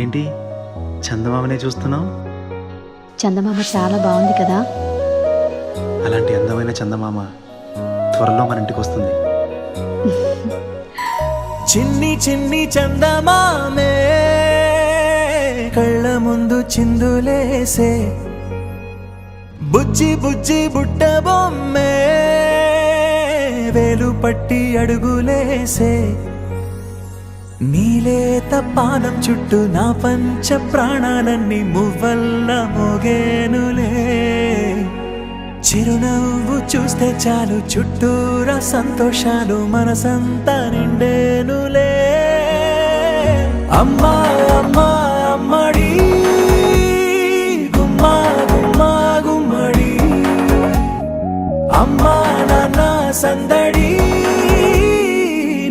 ఏంటి చందమామనే చూస్తున్నావు? చందమామ చాలా బాగుంది కదా. అలాంటి అందమైన చందమామ త్వరలో మన ఇంటికి వస్తుంది. చిన్ని చిన్ని చందమామే కళ్ళ ముందు చిందులేసే, బుజ్జి బుజ్జి బుట్ట బొమ్మే వేలు పట్టి అడుగులేసే, నీలేత పానం చుట్టూ నా పంచ ప్రాణాలన్నీ మువ్వల్ల మోగేనులే. చిరునవ్వు చూస్తే చాలు చుట్టూరా సంతోషాలు మనసంతా నిండేనులే. అమ్మా అమ్మా అమ్మడి గుమ్మా గుమ్మా గుమ్మడి, అమ్మా నాన్న సందడి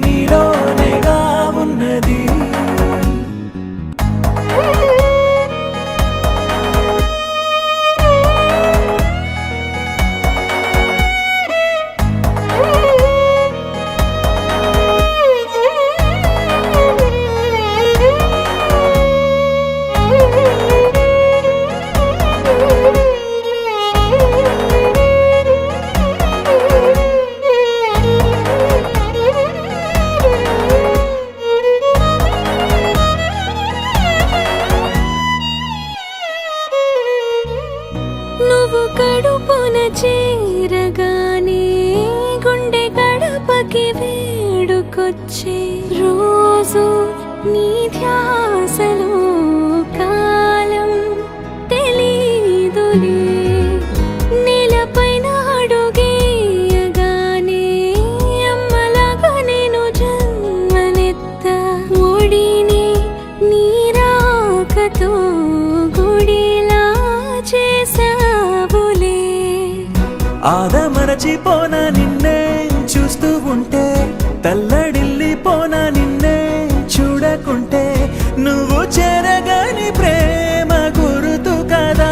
నీలోనేగా ఉన్నది. నువ్వు కడుపున చేరగానే గుండె గడపకి వేడుకొచ్చే, రోజు నీ ధ్యాసలో కాలం తెలీదులే. నేలపైన అడుగేయగానే అమ్మలాగా నేను జన్మనెత్త, ఒడిని నీ రాకతో గుడిలా చేసావులే. ఆదమరచిపోన నిన్నే చూస్తూ ఉంటే, తల్లడిల్లిపోన నిన్నే చూడకుంటే, నువ్వు చెరగని ప్రేమ గురుతు కదా.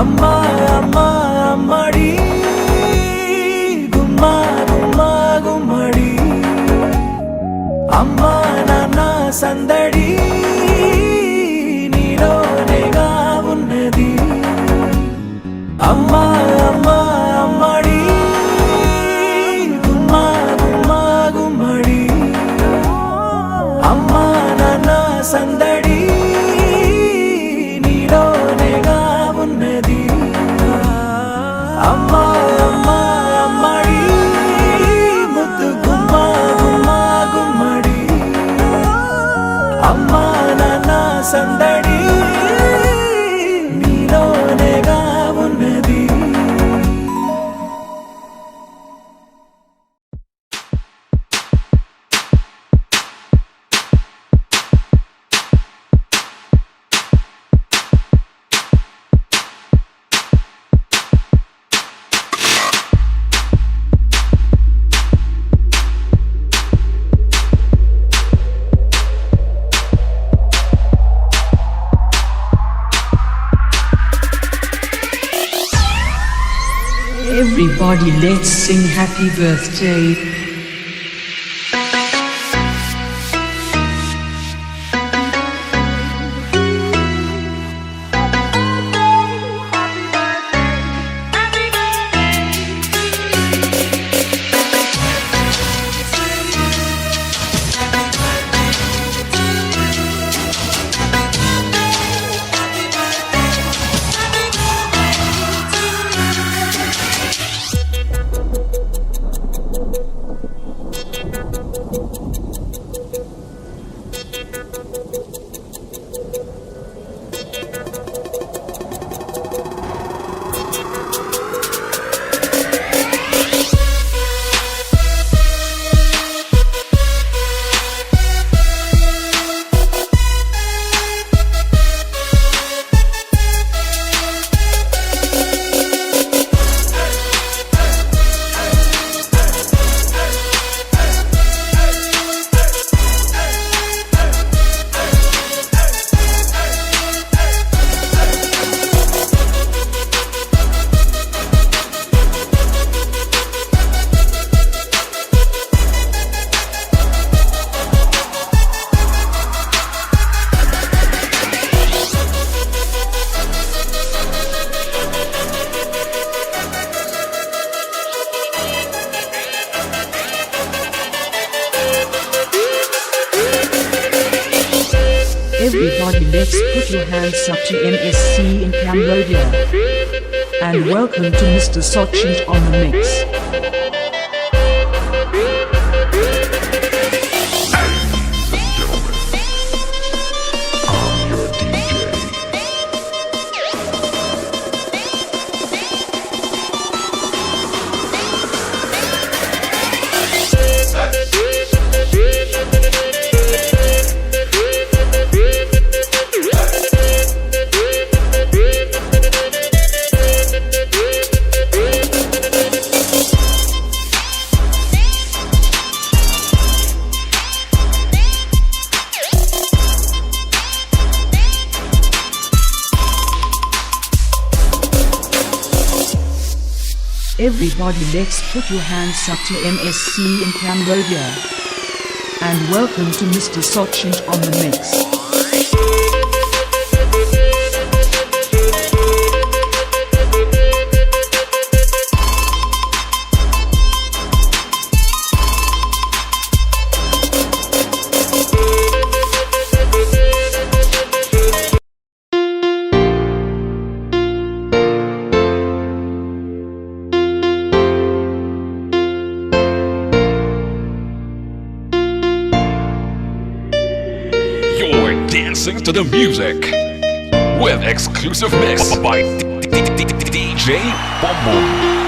అమ్మా అమ్మా అమ్మడి గుమ్మా గుమ్మా గుమ్మడి, అమ్మా నాన్న సందడి నీలోనేగా ఉన్నది. అమ్మా అమ్మా అమ్మడి గుమ్మా గుమ్మా గుమ్మడి, అమ్మా నాన్న సందడి నీలోనేగా ఉన్నది. అమ్మా అమ్మా అమ్మడి ముద్దు గుమ్మా గుమ్మా గుమ్మడి, అమ్మా నాన్న సందడి నీలోనేగా ఉన్నది. Everybody, let's sing happy birthday. Everybody, let's put your hands up to MSC in Cambodia. And welcome to Mr. Sochit on the mix. Everybody, let's put your hands up to MSC in Cambodia. And welcome to Mr. Sochit on the mix. Dancing to the music with exclusive mix by DJ Boom Boom.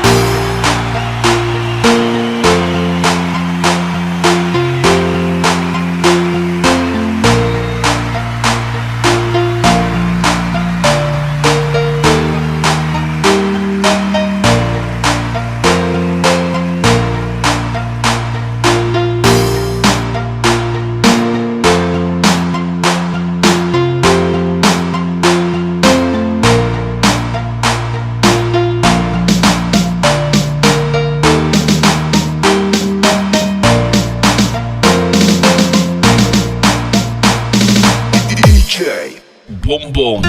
Boom boom.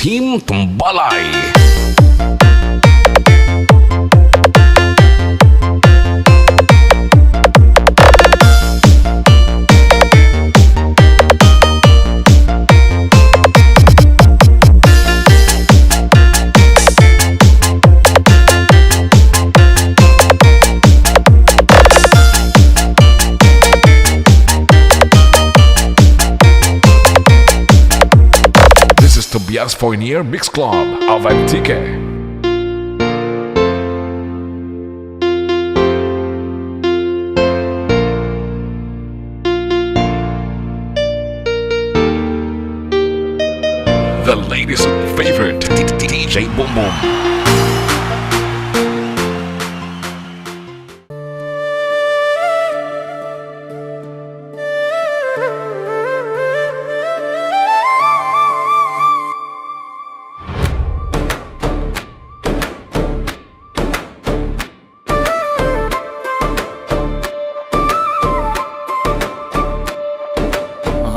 Team Tumbalay. Tobias Fournier Mix Club avec Ticket. The latest favorite DJ Boom Boom.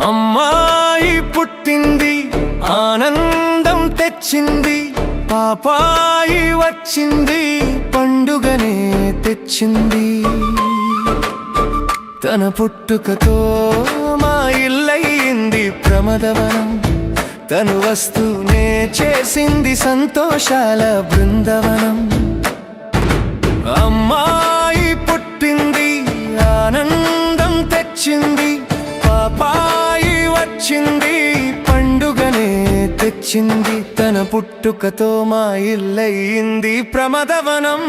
అమ్మాయి పుట్టింది ఆనందం తెచ్చింది పాపాయి వచ్చింది పండుగనే తెచ్చింది తన పుట్టుకతో మా ఇల్లయింది ప్రమదవనం తను వస్తూనే చేసింది సంతోషాల బృందవనం అమ్మాయి పుట్టింది ఆనందం తెచ్చింది పాపాయి వచ్చింది పండుగనే తెచ్చింది తన పుట్టుకతో మా ఇల్లయింది ప్రమదవనం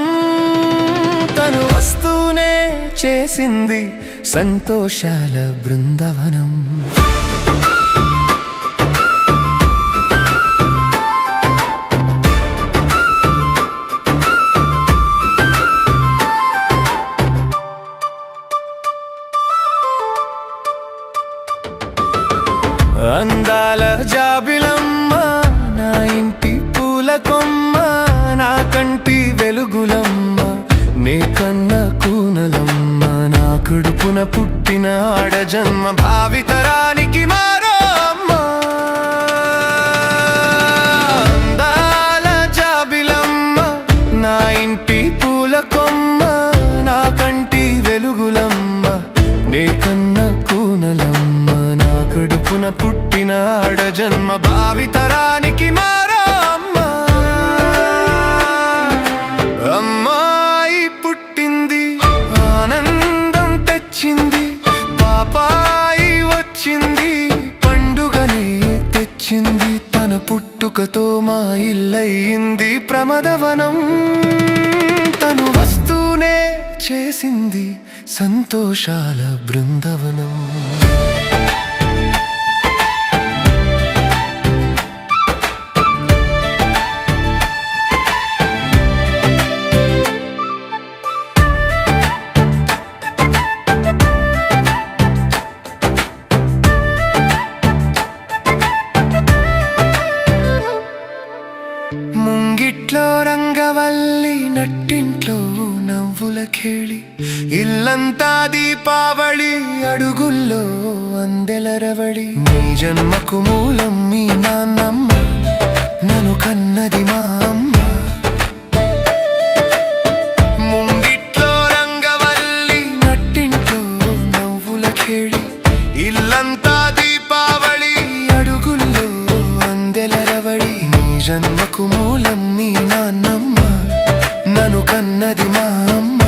తను వస్తూనే చేసింది సంతోషాల బృందవనం అందాల జాబిలమ్మ నా ఇంటి పూల కొమ్మ నా కంటి వెలుగులమ్మ నీ కన్న కూనలమ్మ నా కడుపున పుట్టిన ఆడజన్మ భావితరానికి మారో అమ్మ అందాల జాబిలమ్మ నా ఇంటి పూల కొమ్మ నా కంటి వెలుగులమ్మ నీ కన్న కూనలమ్మ నా కడుపున పుట్టిన ఆడజన్మ భావితరానికి మారో అమ్మ అమ్మాయి పుట్టింది ఆనందం తెచ్చింది పాపాయి వచ్చింది పండుగని తెచ్చింది తన పుట్టుకతో మా ఇల్లయింది ప్రమదవనం తను వస్తూనే చేసింది సంతోషాల బృందవనం ముంగిట్లో రంగవల్లి నట్టింట్లో నవ్వుల ఖేళి ఇల్లంతా దీపావళి అడుగుల్లో అందెలరవడి నీ జన్మకు మూలం మీ నాన్నమ్మ నన్ను కన్నది మా అమ్మ ముంగిట్లో రంగవల్లి నట్టింట్లో నవ్వుల ఖేళి ఇల్లంతా దీపావళి అడుగుల్లో అందెలరవడి జన్మకు మూలం నీ నాన్నమ్మ నన్ను కన్నది మా అమ్మ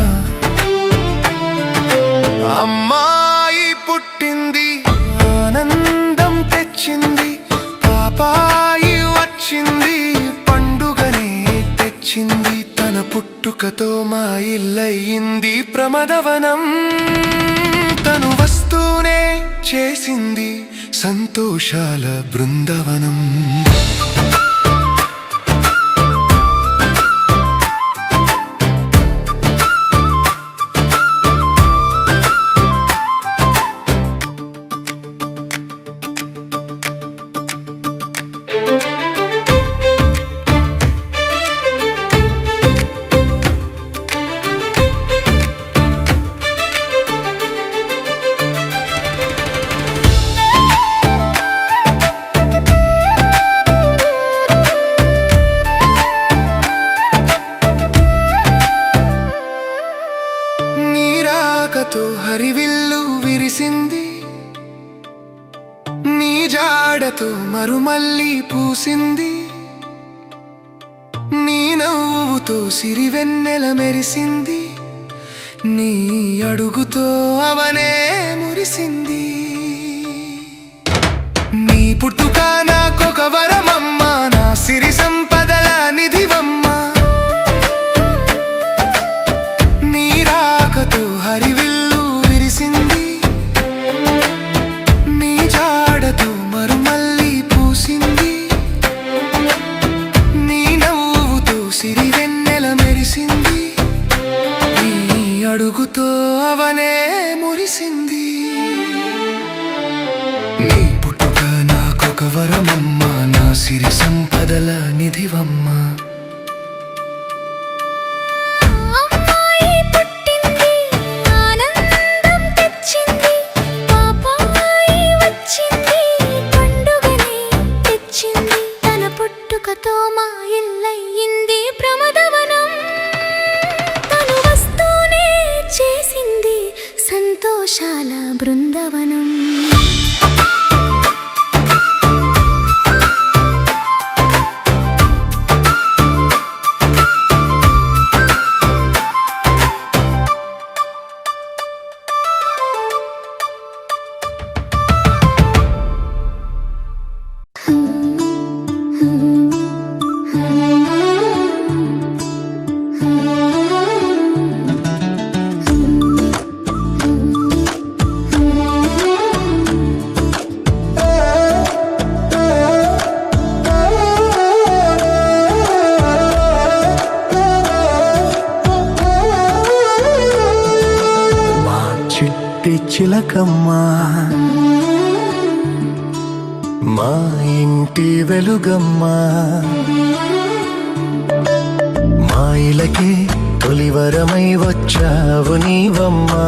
అమ్మాయి పుట్టింది ఆనందం తెచ్చింది పాపాయి వచ్చింది పండుగనే తెచ్చింది తన పుట్టుకతో మా ఇల్లయింది ప్రమదవనం తను వస్తూనే చేసింది సంతోషాల బృందవనం హరివిల్లు విరిసింది నీ జాడతో మరుమల్లి పూసింది నీ నవ్వుతో సిరివెన్నెల మెరిసింది నీ అడుగుతో అవనే మురిసింది నీ పుట్టుక నాకొక వరమమ్మ నా సిరి సంపదల నిధివమ్మ నీ రాకతో హరివిల్లు నీ జాడతో మరుమల్లి పూసింది నీ నవ్వుతో సిరివెన్నెల మెరిసింది నీ అడుగుతో అవనే మురిసింది నీ పుట్టుక నాకొక వరమమ్మ నా సిరి సంపదల నిధివమ్మ సంతోషాల బృందవనం చిలకమ్మ మా ఇంటి వెలుగమ్మా మా ఇలకే తొలివరమై వచ్చావు నీవమ్మా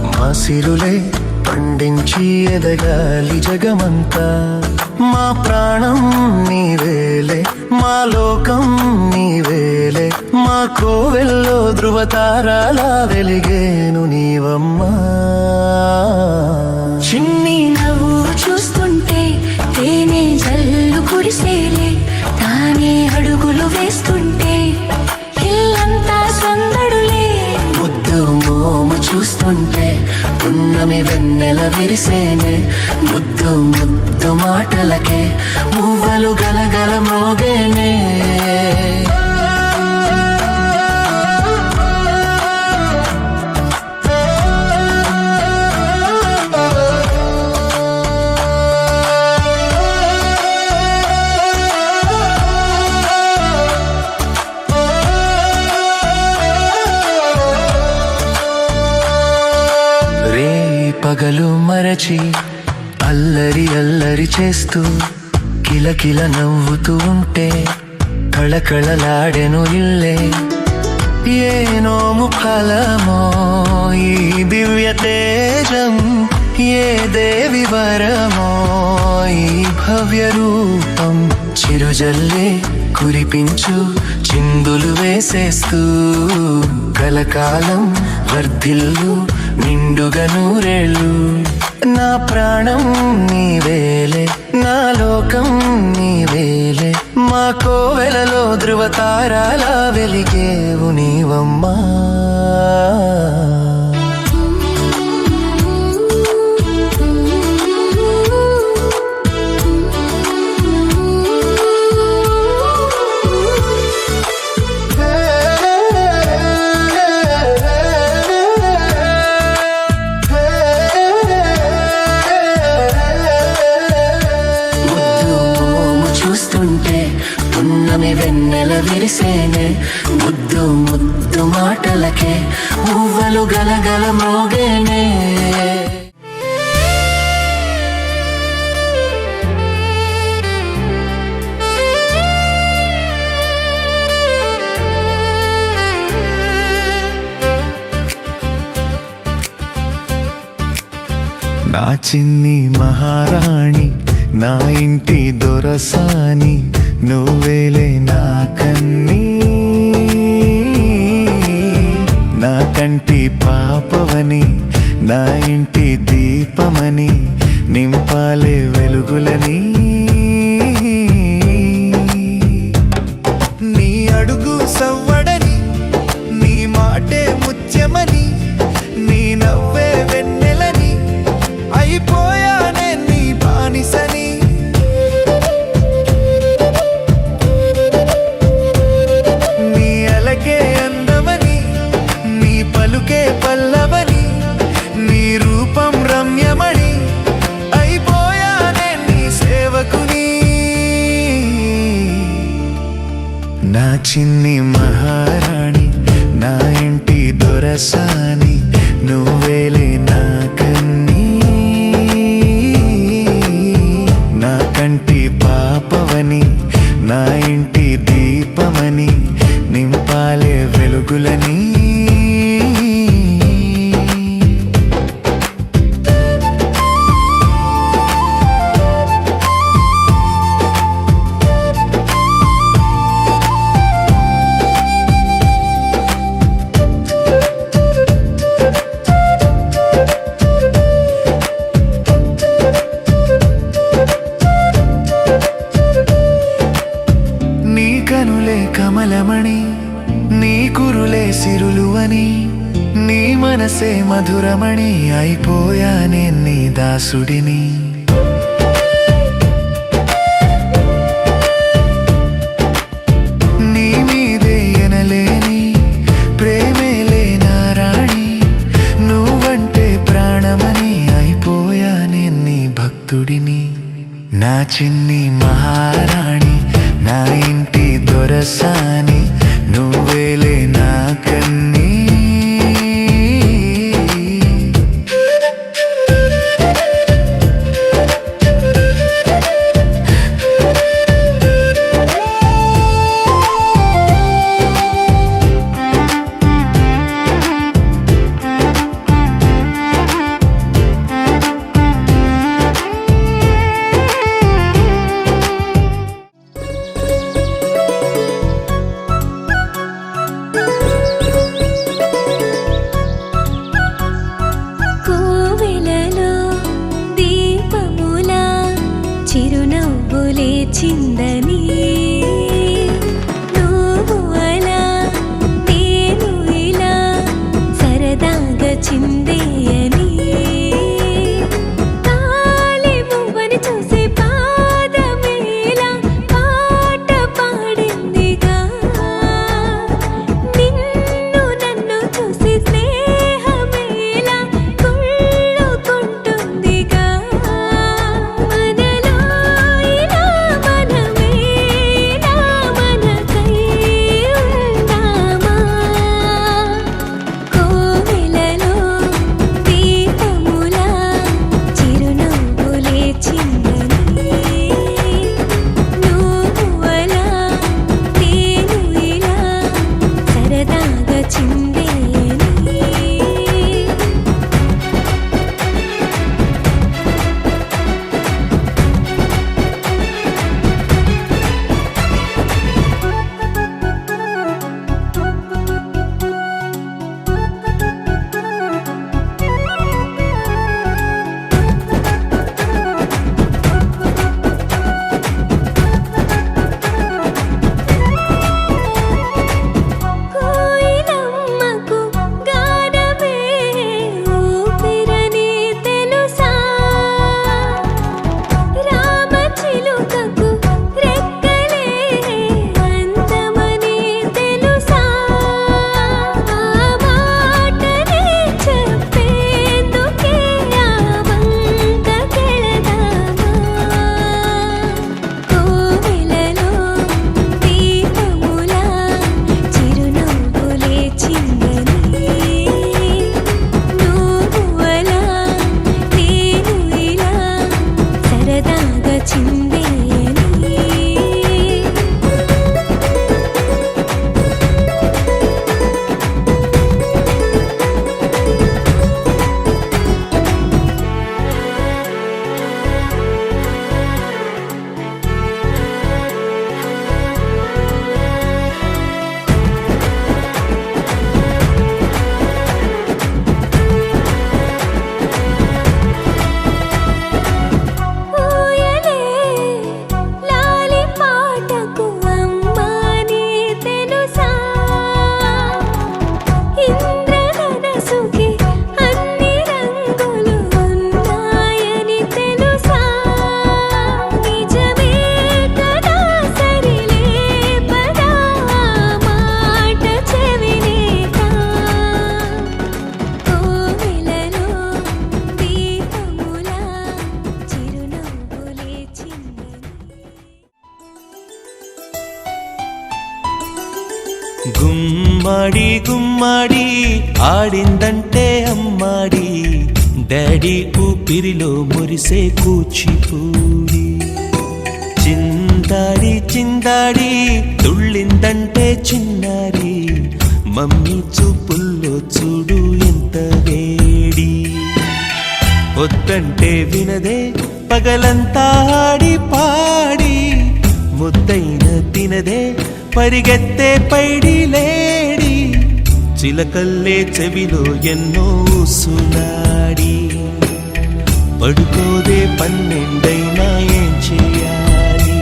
మా సిరులే పండించి ఎదగాలి జగమంతా మా ప్రాణం నీవేలే మా లోకం నీవేలే మా కోవెల్లో ధృవతారాలా వెలిగేను నీవమ్మా చిన్ని నవ్వు చూస్తుంటే తేనె జల్లు కురిసేలే తానే అడుగులు వేస్తుంటే ఇల్లంతా సందడులే ముద్దు మోము చూస్తుంటే పున్నమి వెన్నెల విరిసేనే ముద్దు ముద్దు మాటలకే మువ్వలు గలగల మోగేనే పగలు మరచి అల్లరి అల్లరి చేస్తూ కిలకిల నవ్వుతూ ఉంటే కళకళలాడెను ఇల్లే ఏ నోము ఫలమో ఈ దివ్య తేజం ఏ దేవి వరమో ఈ భవ్య రూపం చిరుజల్లే కురిపించు చిందులు వేసేస్తూ కలకాలం వర్ధిల్లు నిండుగా నూరేళ్ళు నా ప్రాణం నీవేలే నా లోకం నీవేలే మా కోవెలలో ధృవతారాలా వెలిగేవు నీవమ్మా పున్నమి వెన్నెల విరిసేనే ముద్దు ముద్దు మాటలకే మువ్వలు గలగల మోగేనే నా చిన్ని మహారాణి నా ఇంటి దొరసాని నువ్వేలే నా కన్నీ నా కంటి పాపవని నా ఇంటి దీపమని నింపాలే వెలుగులని నీ అడుగు సవ్వడని నీ మాటే ముత్యమని నీ నవ్వే వెన్నెలని అయిపోయానే నీ బానిసని నీ అలకే అందమని నీ పలుకే పల్లవని నీ రూపం రమ్యమణి అయిపోయానే నీ సేవకుని నా చిన్ని మహారాణి నా ఇంటి దొరసాని నువ్వేలే నా కన్నీ నా కంటి పాపవని నా ఇంటి దీపమని నింపాలే వెలుగులని కనులే కమలమణి నీ కురులే సిరులువని నీ మనసే మధురమణి అయిపోయానే నీ దాసుడిని నీ మీదే ఎనలేని ప్రేమేలే నారాణి నువ్వంటే ప్రాణమని అయిపోయానే నీ భక్తుడిని నా చిన్ని మహారాణి నా ఇంటి దొరసాని నువ్వేలే నా కన్నీ లేచిందని నువ్వు అలా నేను ఇలా సరదాగా చిందేయని తాళి మువ్వని చూసి పాదమేలా పాట పాడిందిగా నిన్ను నన్ను చూసి స్నేహమేలా కుళ్ళుకుంటుందిగా మనలో ఇలా మనమేలా మనకై ఉందామా కోవెలలో దీపములా చిరునవ్వులే చిందని నువ్వు అలా నేను ఇలా సరదాగా చిందేయని కోయిలమ్మకు గానమే ఊపిరని తెలుసా రామచిలుకకు రెక్కలే అందమని తెలుసా ఆ మాటనే చెప్పేందుకే ఆ వంకకెళదామా కోవెలలో దీపములా చిరునవ్వులే చిందని నువ్వు అలా నేను ఇలా సరదాగా చిందేయని ఊయలే లాలి పాటకు అమ్మాని తెలుసా ఇంద్రధనసుకి అన్ని రంగులు ఉన్నాయని తెలుసా నిజమే కదా సరిలే పదా మాట చెవినేగా కోవెలలో దీపములా చిరునవ్వులే చిందని గుమ్మడి గుమ్మడి ఆడిందంటే అమ్మాడి డాడీ ఊపిరిలో మురిసే కూచిపూడి చిందాడి చిందాడి తుళ్ళిందంటే చిన్నారి మమ్మీ చూపుల్లో చూడు ఎంత వేడి వద్దంటే వినదే పగలంతా ఆడి పాడి ముద్దైన తినదే పరిగెత్తే పైడి లేడి చిలకల్లే చెవిలో ఎన్నో సునాడి పడుకోదే పన్నెండైనా ఏం చేయాలి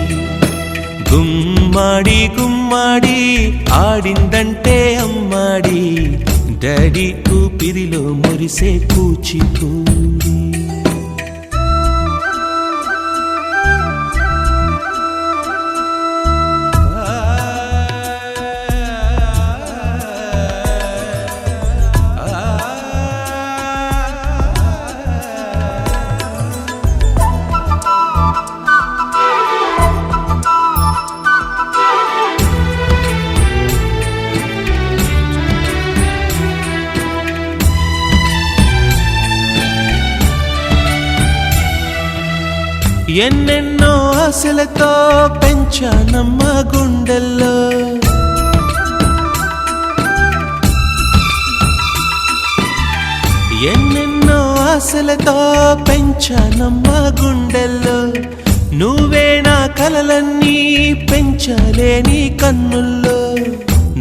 గుమ్మాడి గుమ్మాడి ఆడిందంటే అమ్మాడి డాడీ ఊపిరిలో మురిసే కూచిపూడి ఎన్నెన్నో ఆశలతో పెంచానమ్మ గుండెల్లో ఎన్నెన్నో ఆశలతో పెంచానమ్మ గుండెల్లో నువ్వే నా కలలన్నీ పెంచాలే నీ కన్నుల్లో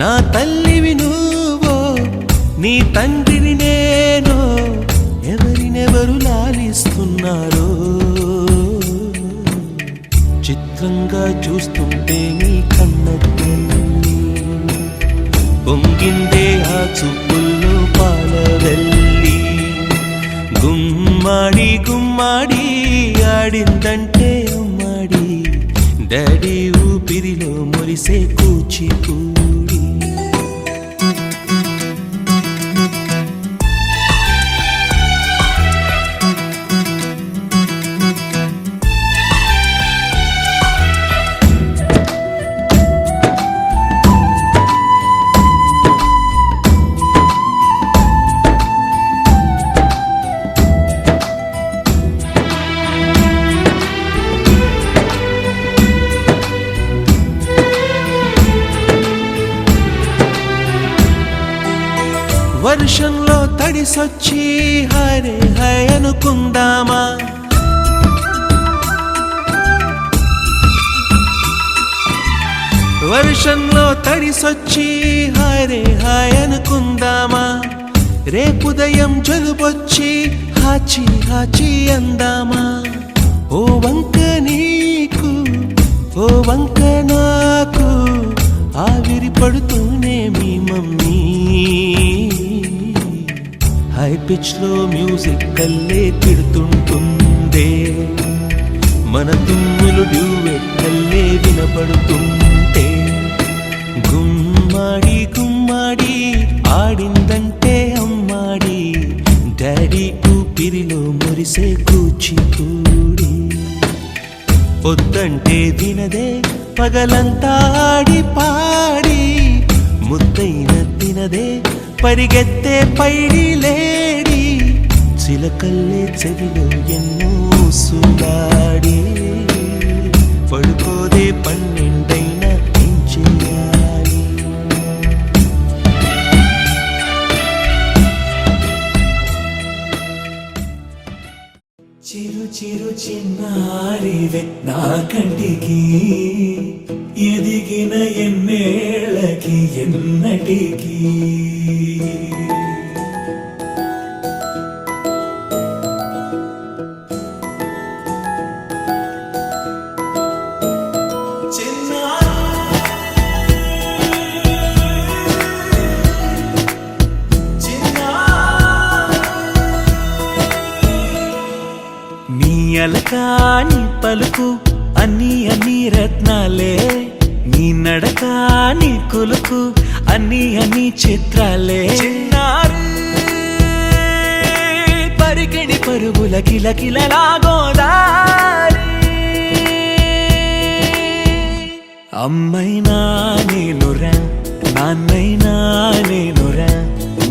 నా తల్లివి నువ్వో నీ తండ్రిని నేను ఎవరినెవరు లాలిస్తున్నారో చిత్రంగా చూస్తుంటే నీ కన్నెల్లి పొంగిందే ఆ చూపుల్లో పాలవెల్లి గుమ్మాడి గుమ్మాడి ఆడిందంటే ఉమ్మాడి డాడీ ఊపిరిలో మురిసే కూచిపూడి వర్షంలో తడిసొచ్చి హరే హై అనుకుందామా వర్షంలో తడిసొచ్చి హరే హై అనుకుందామా రేపుదయం జలుబొచ్చి హాచి హాచి అందామా ఓ వంక నీకు ఓ వంక నాకు ఆవిరి పడుతూనే మీ మమ్మీ హై పిచ్ లో మ్యూజిక్ కల్లే తిడుతుంటుందే మన తుమ్ములు డ్యూయెట్ కల్లే వినపడుతుంటే గుమ్మాడి గుమ్మాడి ఆడిందంటే అమ్మాడి డాడీ ఊపిరిలో మురిసే కూచిపూడి పొద్దంటే వినదే పగలంతా ఆడి పాడి ముద్దైన తినదే పరిగెత్తే పైడి లేడి చిలకల్లే చెవిలో ఎన్నో సులాడి పడుకోదే పన్నెండైనా ఏం చేయాలి చిరు చిరు చిన్నారివే నా కంటికి ఎదిగిన ఎన్నేళ్ళకి ఎన్నటికి అలకాని పలుకు అన్ని అన్ని రత్నాలే నీ నడక నీ కులుకు అన్ని అన్ని చిత్రాలే పరికిణి పరుగుల కిలకిలలాగోదారి అమ్మైనా నేనురా నాన్నైనా నేనురా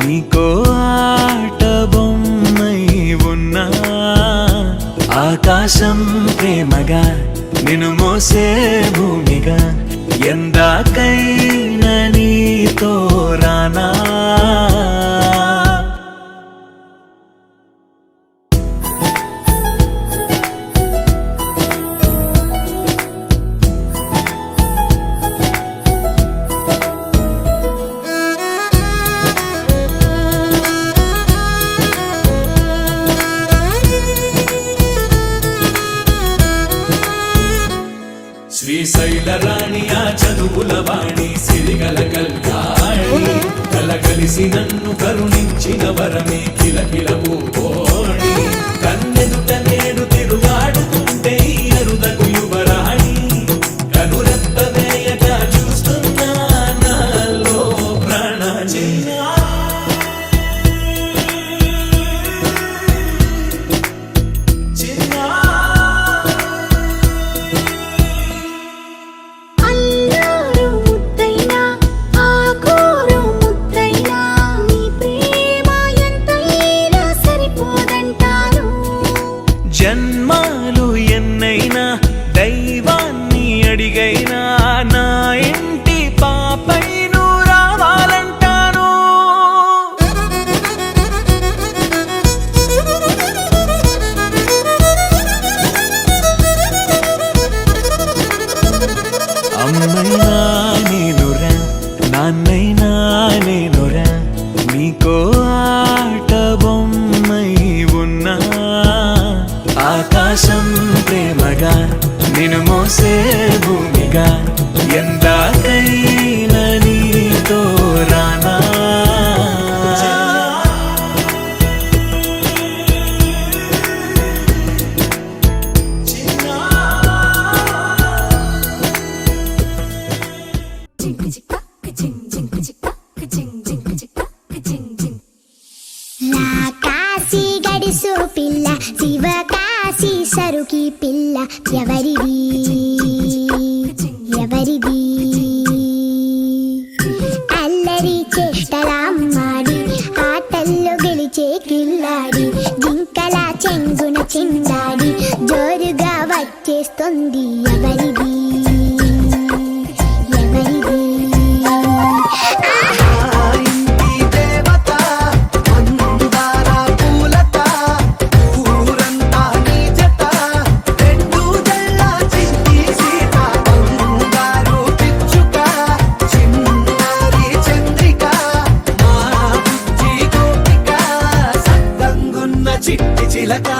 నీకో ఆట బొమ్మై ఉన్నా ఆకాశం ప్రేమగా నిన్ను మోసే భూమిగా ఎందాకైనా నీతో రానా శ్రీశైల రాణి ఆ చదువుల వాణి సిరిగల కల్యాణి కలగలిసి నన్ను కరుణించిన వరమే కిలకిల పూకోణి కన్నెదుట నేడు తిరుగాడుతుంటే అరుదకు యువరాణి కనురెప్ప వేయక చూస్తున్నా నాలో ప్రాణ జన్మాలు ఎన్నైనా దైవాన్ని అడిగైనా నా ఇంటి పాపై నువ్వు రావాలంటాను అమ్మైనా నేనురా నాన్నైనా నేనురా నీకో ఆట బొమ్మై ఉన్నా ఆకాశం ప్రేమగా నిన్ను మోసే భూమిగా ఎందాకైనా నీతో రానా కాశీ గడిసు పిల్ల శివ కాశీ సరుకి పిల్ల ఎవరిది ఎవరిది అల్లరి చేష్టలామ్మాడి ఆటల్లో గెలిచే కిల్లాడి జింకల చెంగున చిందాడి జోరుగా వచ్చేస్తుంది ఎవరిది ఎవరిది చిట్టి చిలక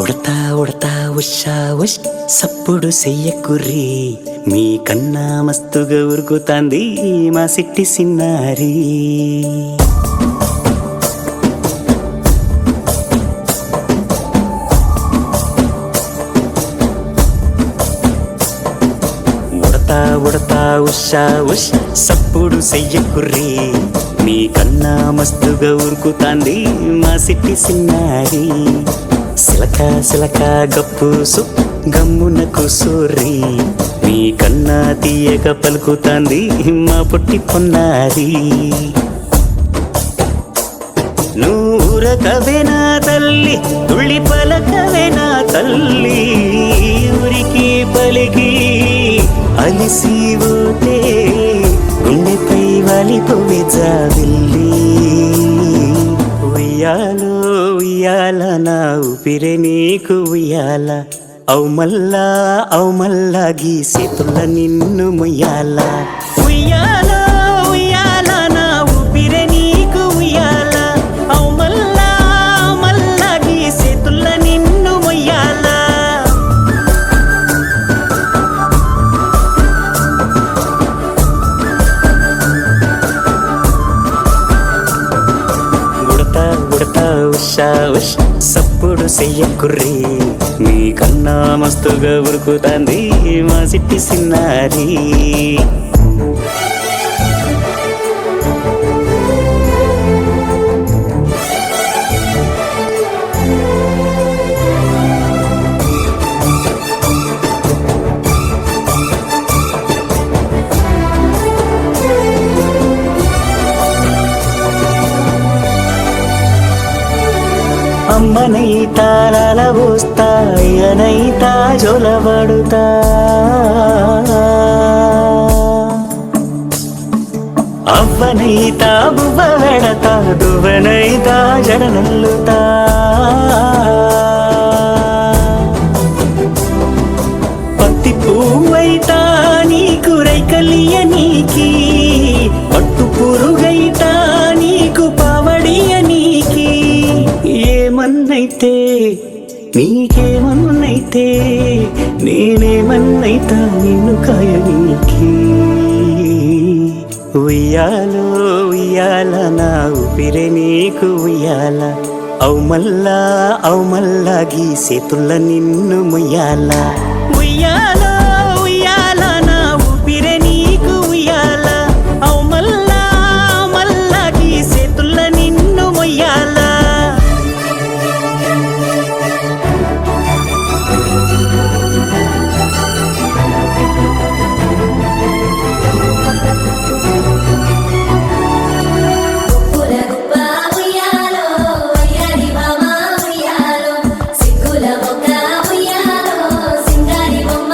ఉడతా ఉడతా ఉషా ఉష్ సప్పుడు చెయ్యకుర్రి మీ కన్నా మస్తుగా ఉరుకుతాంది మా సిట్టి సిన్నారి ఉడతా ఉడతా ఉషా ఉష్ సప్పుడు చెయ్యకుర్రి మీ కన్నా మస్తుగా ఉరుకుతాంది మా సిట్టి సిన్నారి సిలక సిలక గప్పుసు గమ్మున కూసూరి మీ కన్నా తీయక పలుకుతాంది మా పొట్టి పొన్నారి నూరకవేనా తల్లి తుళ్ళి పలకవేనా తల్లి ఊరికి పలికి అలిసిపోతే గుండెపై వాలిపోవే జావిల్లి ఉయ్యాలో ఉయ్యాల నా ఊపిరే నీకు ఉయ్యాల అవు మల్లా గీసేతుల్ల నిన్ను ముయ్యాల ఉయ్యాల ఉయ్యాల నా ఊపిరే నీకు ఉయ్యాల అవు మల్లా గీసేతుల్ల నిన్ను ముయ్యాల ఉడతా ఉషా ఉష్ సప్పుడు చెయ్యకుర్రి మీ కన్నా మస్తుగా ఉరుకుతాంది మా సిట్టి సిన్నారి అమ్మనైతా లలబోస్తా అయ్యనైతా జొలబడుతా అవ్వనైతా బువ్వ వెడతా దువ్వనైతా జడనల్లుతా పత్తి పువ్వైతా నీకు రైకలియ నీకి పట్టు పురుగైతా నీకు పావడియ నీకి ఏమన్నైతే నీకేమన్నైతే నేనేమన్నైతా నిన్ను కాయనీకి ఉయ్యాలో ఉయ్యాల నా ఊపిరే నీకు ఉయ్యాల అవు మల్లా గీసేతుల్ల నిన్ను ముయ్యాల ఉయ్యాలో ఉయ్యాల నా ఊపిరే నీకు ఉయ్యాల అవు మల్లా గీసేతుల్ల నిన్ను ముయ్యాల ఉయ్యాలో సింగారి బొమ్మ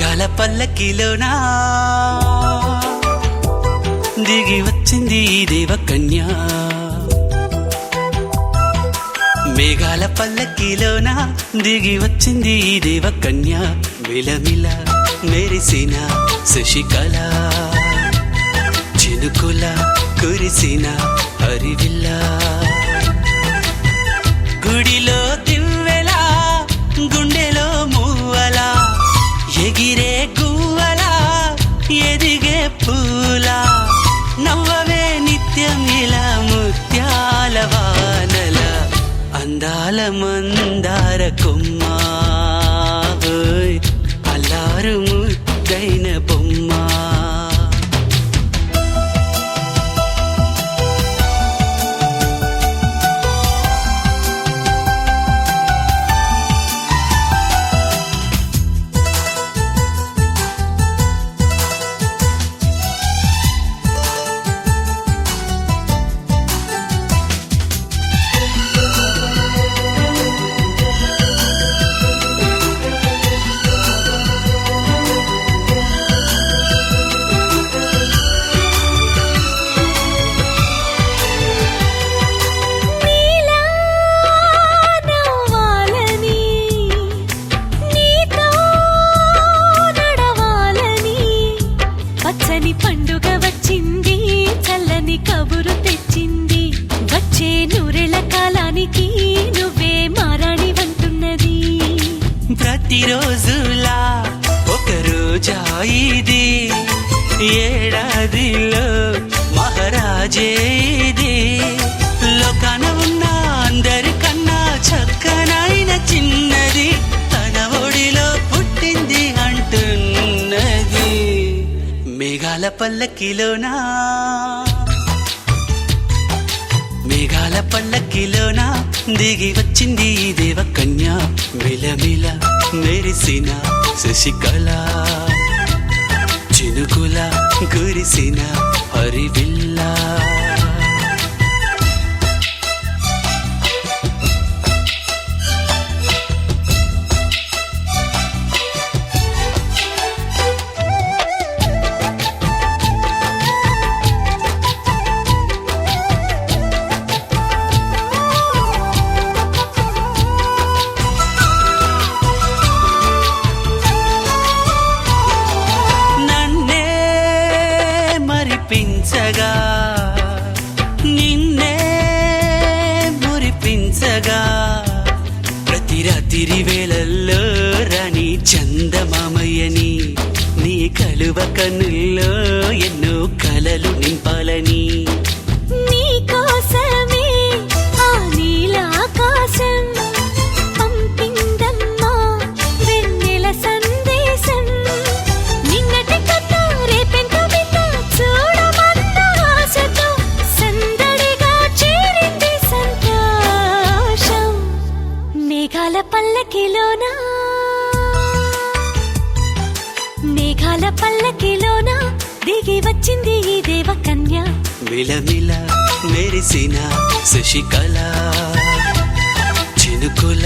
మేఘాల పల్లకిలోనా దిగి వచ్చింది ఈ దేవకన్య మేఘాల పల్లకిలోనా దిగి వచ్చింది ఈ దేవకన్య మిలమిల మెరిసిన శశికళ చినుకుల కురిసిన హరివిల్ల గుడిలో దివ్వెలా గుండెలో మూవలా ఎగిరే గువ్వలా ఎదిగే పూలా నవ్వవే నిత్యం ఇలా ముత్యాల వానల అందాల మందార కొమ్మ ఓయ్ అల్లారు ముద్దైన బొమ్మ నీలా నవ్వాలని నీతో నడవాలని పచ్చని పండుగ వచ్చింది చల్లని కబురు తెచ్చింది వచ్చే నూరెల కాలానికి నువ్వే మారాణి వంటున్నది ప్రతిరోజులా ఒక రోజా ఇది ఏడాదిలో మహారాజే ఇది లోకాన ఉన్న అందరికన్నా చక్కనైన చిన్నది తన ఒడిలో పుట్టింది అంటున్నది మేఘాల పల్లకిలోనా మేఘాల పల్లకిలోనా దిగి వచ్చింది ఈ దేవకన్య మిలమిల మెరిసిన శశికళ చినుకుల కురిసిన హరివిల్లా నన్నే మరిపించగా నిన్నే మురిపించగా ప్రతి రాత్రి వేళల్లో రాణి చందమామయ్యని నీ కలువ కన్నుల్లో ఎన్నో కలలు నింపాలని నీకోసమే ఆ నీలాకాశం పంపిందమ్మా వెన్నెల సందేశం నిన్నటి కథ రేపెంత వింత చూడమన్న ఆశతో సందడిగా చేరింది సంతోషం మేఘాల పల్లకిలోనా మేఘాల పల్లకిలోనా దిగి వచ్చింది ఈ దేవకన్య మిలమిల మెరిసిన శశికళ చినుకుల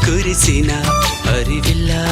కురిసిన హరివిల్లా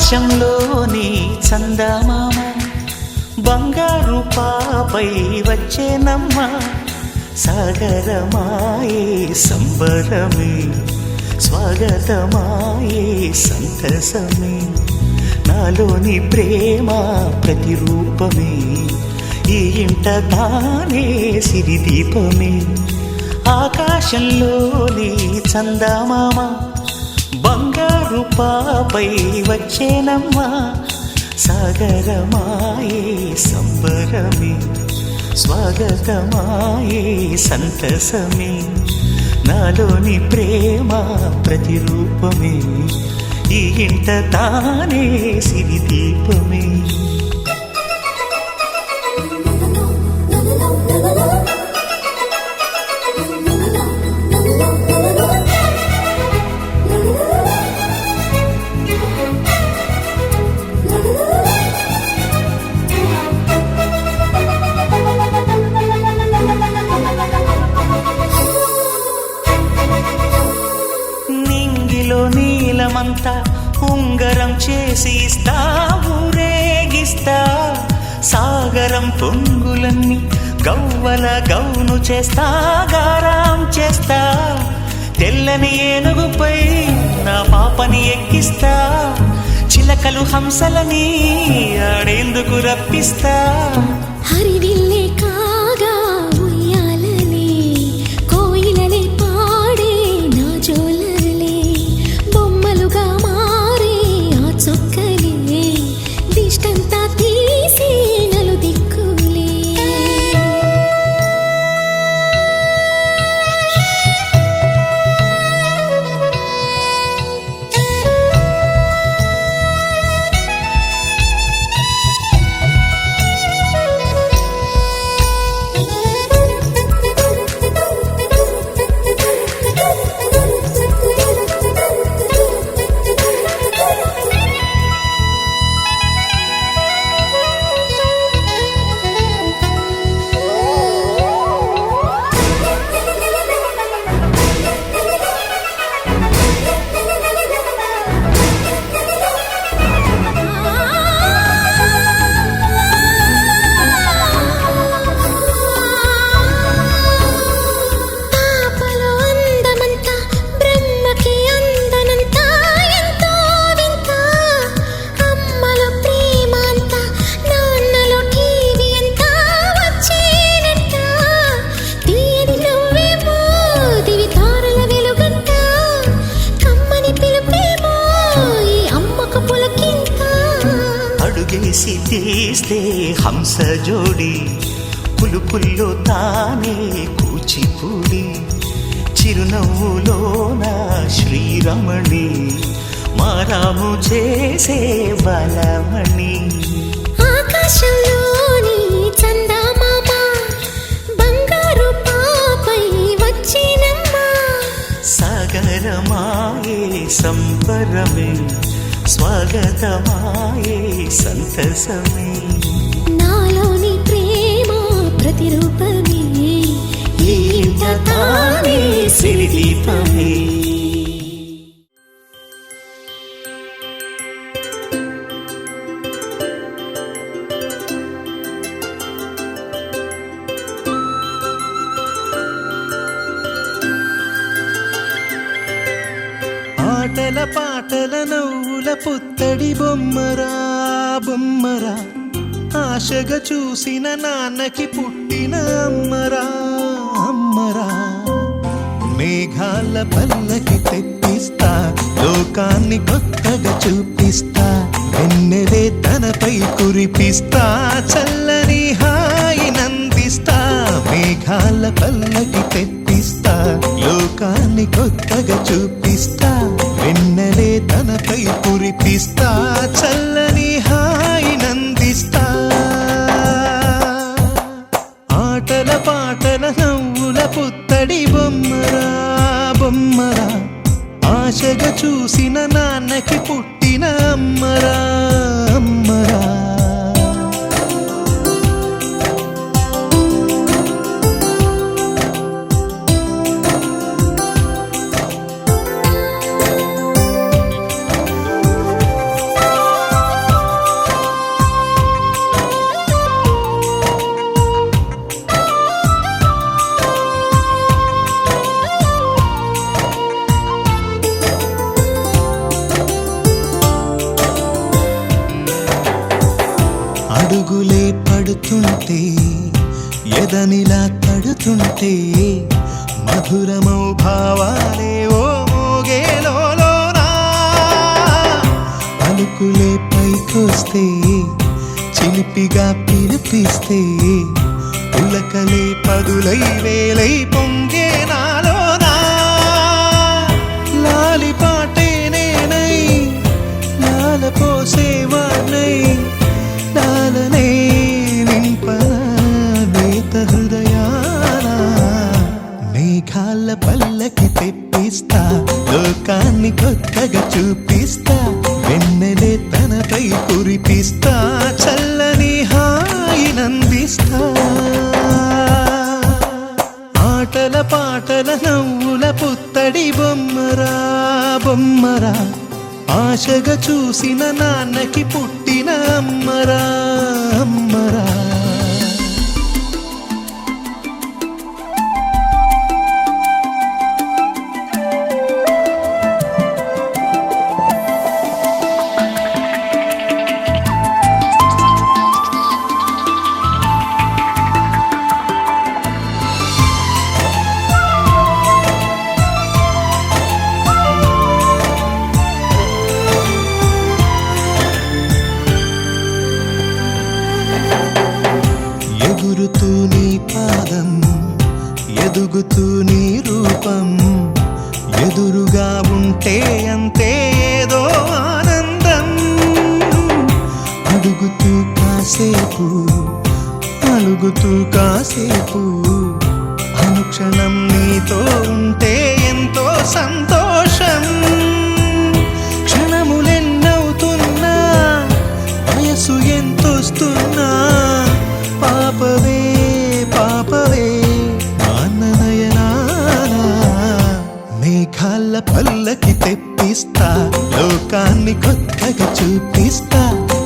ఆకాశంలోని చందమామ బంగారు పాపై వచ్చేనమ్మ సాగరమాయే సంబరమే స్వాగతమాయే సంతసమే నాలోని ప్రేమ ప్రతిరూపమే ఈ ఇంట తానే సిరిదీపమే ఆకాశంలోని చందమామ బంగారు పాపై వచ్చేనమ్మ సాగరమాయే సంబరమే స్వాగతమాయే సంతసమే నాలోని ప్రేమ ప్రతిరూపమే ఈ ఇంట తానే సిరిదీపమే నీలమంతా ఉంగరం చేసి ఇస్తా ఊరేగిస్తా సాగరం పొంగులన్నీ గవ్వల గౌను చేస్తా గారాం చేస్తా తెల్లని ఏనుగుపై నా పాపని ఎక్కిస్తా చిలకలు హంసలని ఆడేందుకు రప్పిస్తా హరివిల్లే కాగా ఉయ్యాలలే కోయిలలే పాడే నా జోలలే బొమ్మలుగా మారే ఆ చొక్కలే దిష్టంతా తీసి నలు దిక్కులే అడుగేసి తీస్తే హంస జోడి పులుపుల్లో తానే కూచిపూడి చిరునవ్వులోన శ్రీరమణి మారాము చేసే బలమణి ఆకాశంలోని చందమామ బంగారు పాపై వచ్చినమ్మా సాగరమాయే సంబరమే స్వాగతమాయే సంతసమే నాలోని ప్రేమ ప్రతిరూపమే ఈ ఇంట తానే సిరిదీపమే ఆటల పాటల నవ్వుల పుత్తడి బొమ్మరా బొమ్మరా ఆశగా చూసిన నాన్నకి పుట్టిన అమ్మరా అమ్మరా మేఘాల పల్లకి తెప్పిస్తా లోకాన్ని కొత్తగా చూపిస్తా వెన్నెలే తనపై కురిపిస్తా చల్లని హాయి నందిస్తా మేఘాల పల్లకి తెప్పిస్తా లోకాన్ని కొత్తగా చూపిస్తా వెన్నెలే తనపై కురిపిస్తా చల్లని హాయి నందిస్తా ఆటల పాటల నవ్వుల పుత్తడి బొమ్మరా బొమ్మరా ఆశగా చూసిన నాన్నకి పుట్టిన అమ్మరా అమ్మరా పడుతుంటే ఎదనిలా తడుతుంటే మధురమౌ భావాలే ఓ మోగేలోనా పలుకులే పైకొస్తే చిలిపిగా పిలిపిస్తే పులకలే పదులై వేలై పొంగే నాలోనా లాలి పాటే నేనై లాల పోసేవాణ్ణై లాలనే నింపనేత హృదయాన మేఘాల పల్లకి తెప్పిస్తా లోకాన్ని కొత్తగా చూపిస్తా వెన్నెలే తనపై కురిపిస్తా చల్లని హాయినందిస్తా ఆటల పాటల నవ్వుల పుత్తడి బొమ్మరా బొమ్మరా ఆశగా చూసిన నాన్నకి పుట్టిన అమ్మరా అమ్మరా ఎగురుతూ నీ పాదం ఎదుగుతూ నీ రూపం ఎదురుగా ఉంటే అంతే ఏదో ఆనందం అడుగుతూ కాసేపు అలుగుతూ కాసేపు అనుక్షణం నీతో ఉంటే ఎంతో సంతోషం క్షణములెన్నవుతున్నా వయసు ఎంతొస్తున్నా పాపవే పాపవే నాన్ననయనానా మేఘాల పల్లకి తెప్పిస్తా లోకాన్ని కొత్తగా చూపిస్తా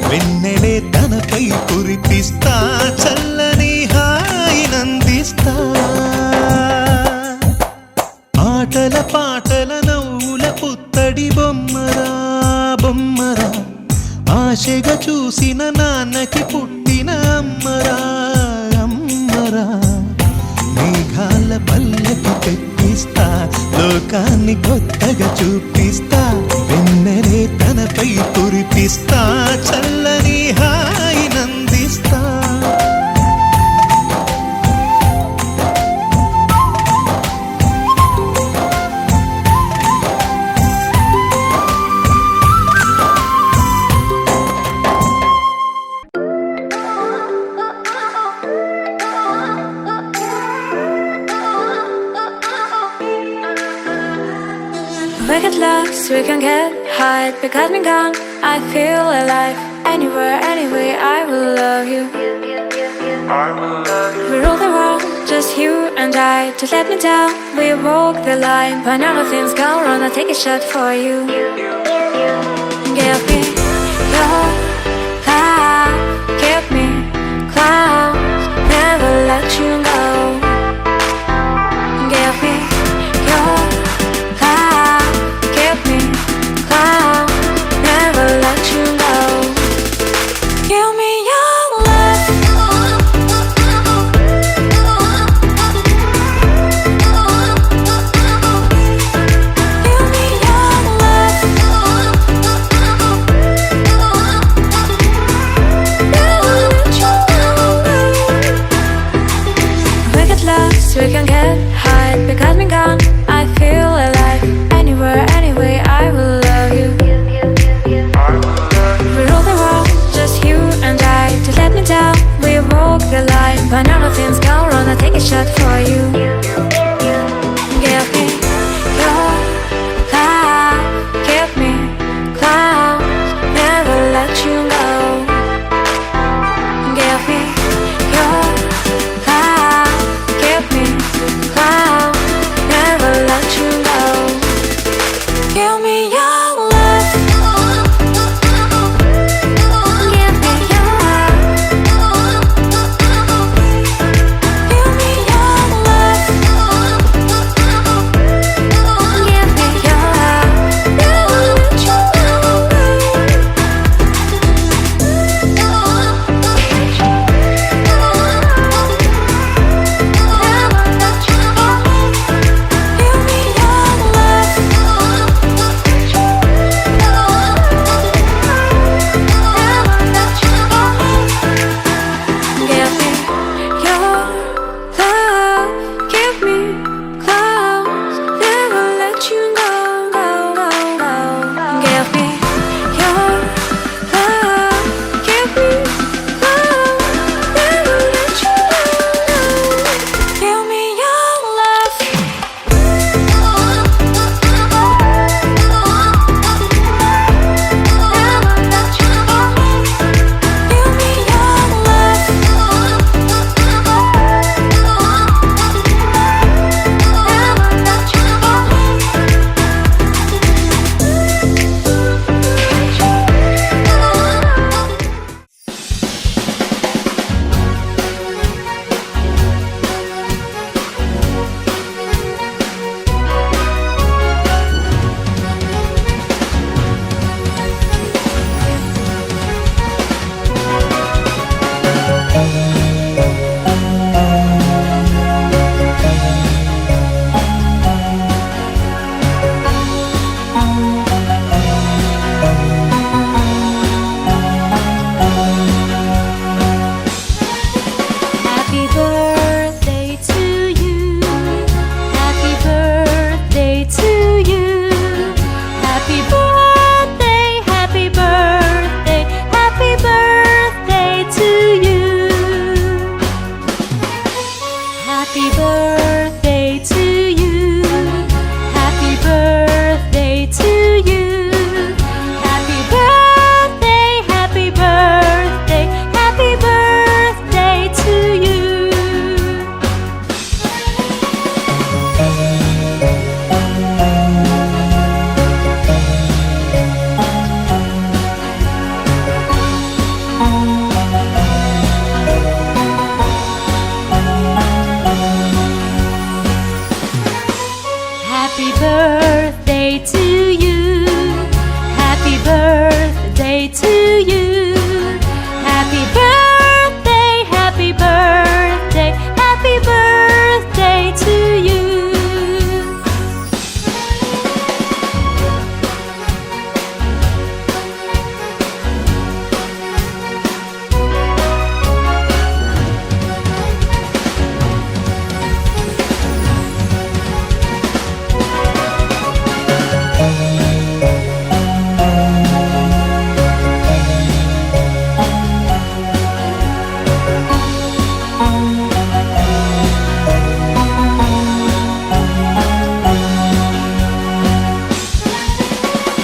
వెన్నెలే తనపై కురిపిస్తా చల్లని హాయినందిస్తా ఆటల పాటల నవ్వుల పుత్తడి బొమ్మరా బొమ్మరా ఆశగా చూసిన నాన్నకి పుట్టిన అమ్మరా అమ్మరా మేఘాల పల్లకి తెప్పిస్తా లోకాన్ని కొత్తగా చూపిస్తా వెన్నెలే తనపై కురిపిస్తా చల్లని హాయినందిస్తా We get lost, we can get high because we're gone. I feel alive. Anywhere, anyway, I will love you. We rule the world, just you and I. Just let me down, we walk the line. When all the things go wrong, I'll take a shot for you. Give me your love, give me clouds, never let you go. Give me your love, give me clouds, never let you go. Give me your love. Give me your love. Never let you go. We get lost, we can get high because we're gone. I feel alive. Anywhere, anyway, I will love you. We rule the world, just you and I. Just let me down, we walk the line. When all the things go wrong, I'll take a shot for you. Give me your love, give me clouds, never let you go. Give me your love, give me clouds, never let you go. Give me your love. Give me your love. Give me your love.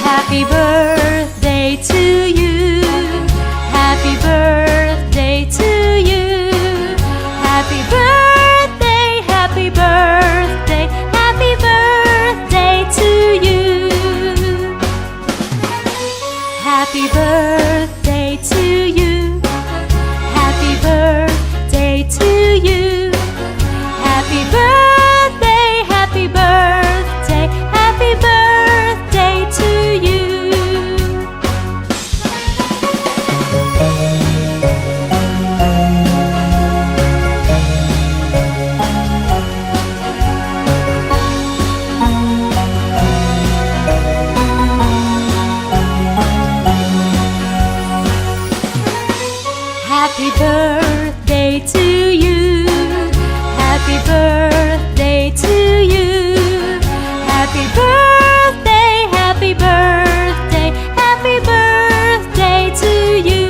Happy birthday to you. Happy birthday to you. Happy birthday, happy birthday, happy birthday to you. Happy birthday to you. Happy birthday to you. Happy birthday, happy birthday, happy birthday to you. Happy birthday to you. Happy birthday to you. Happy birthday, happy birthday, happy birthday to you.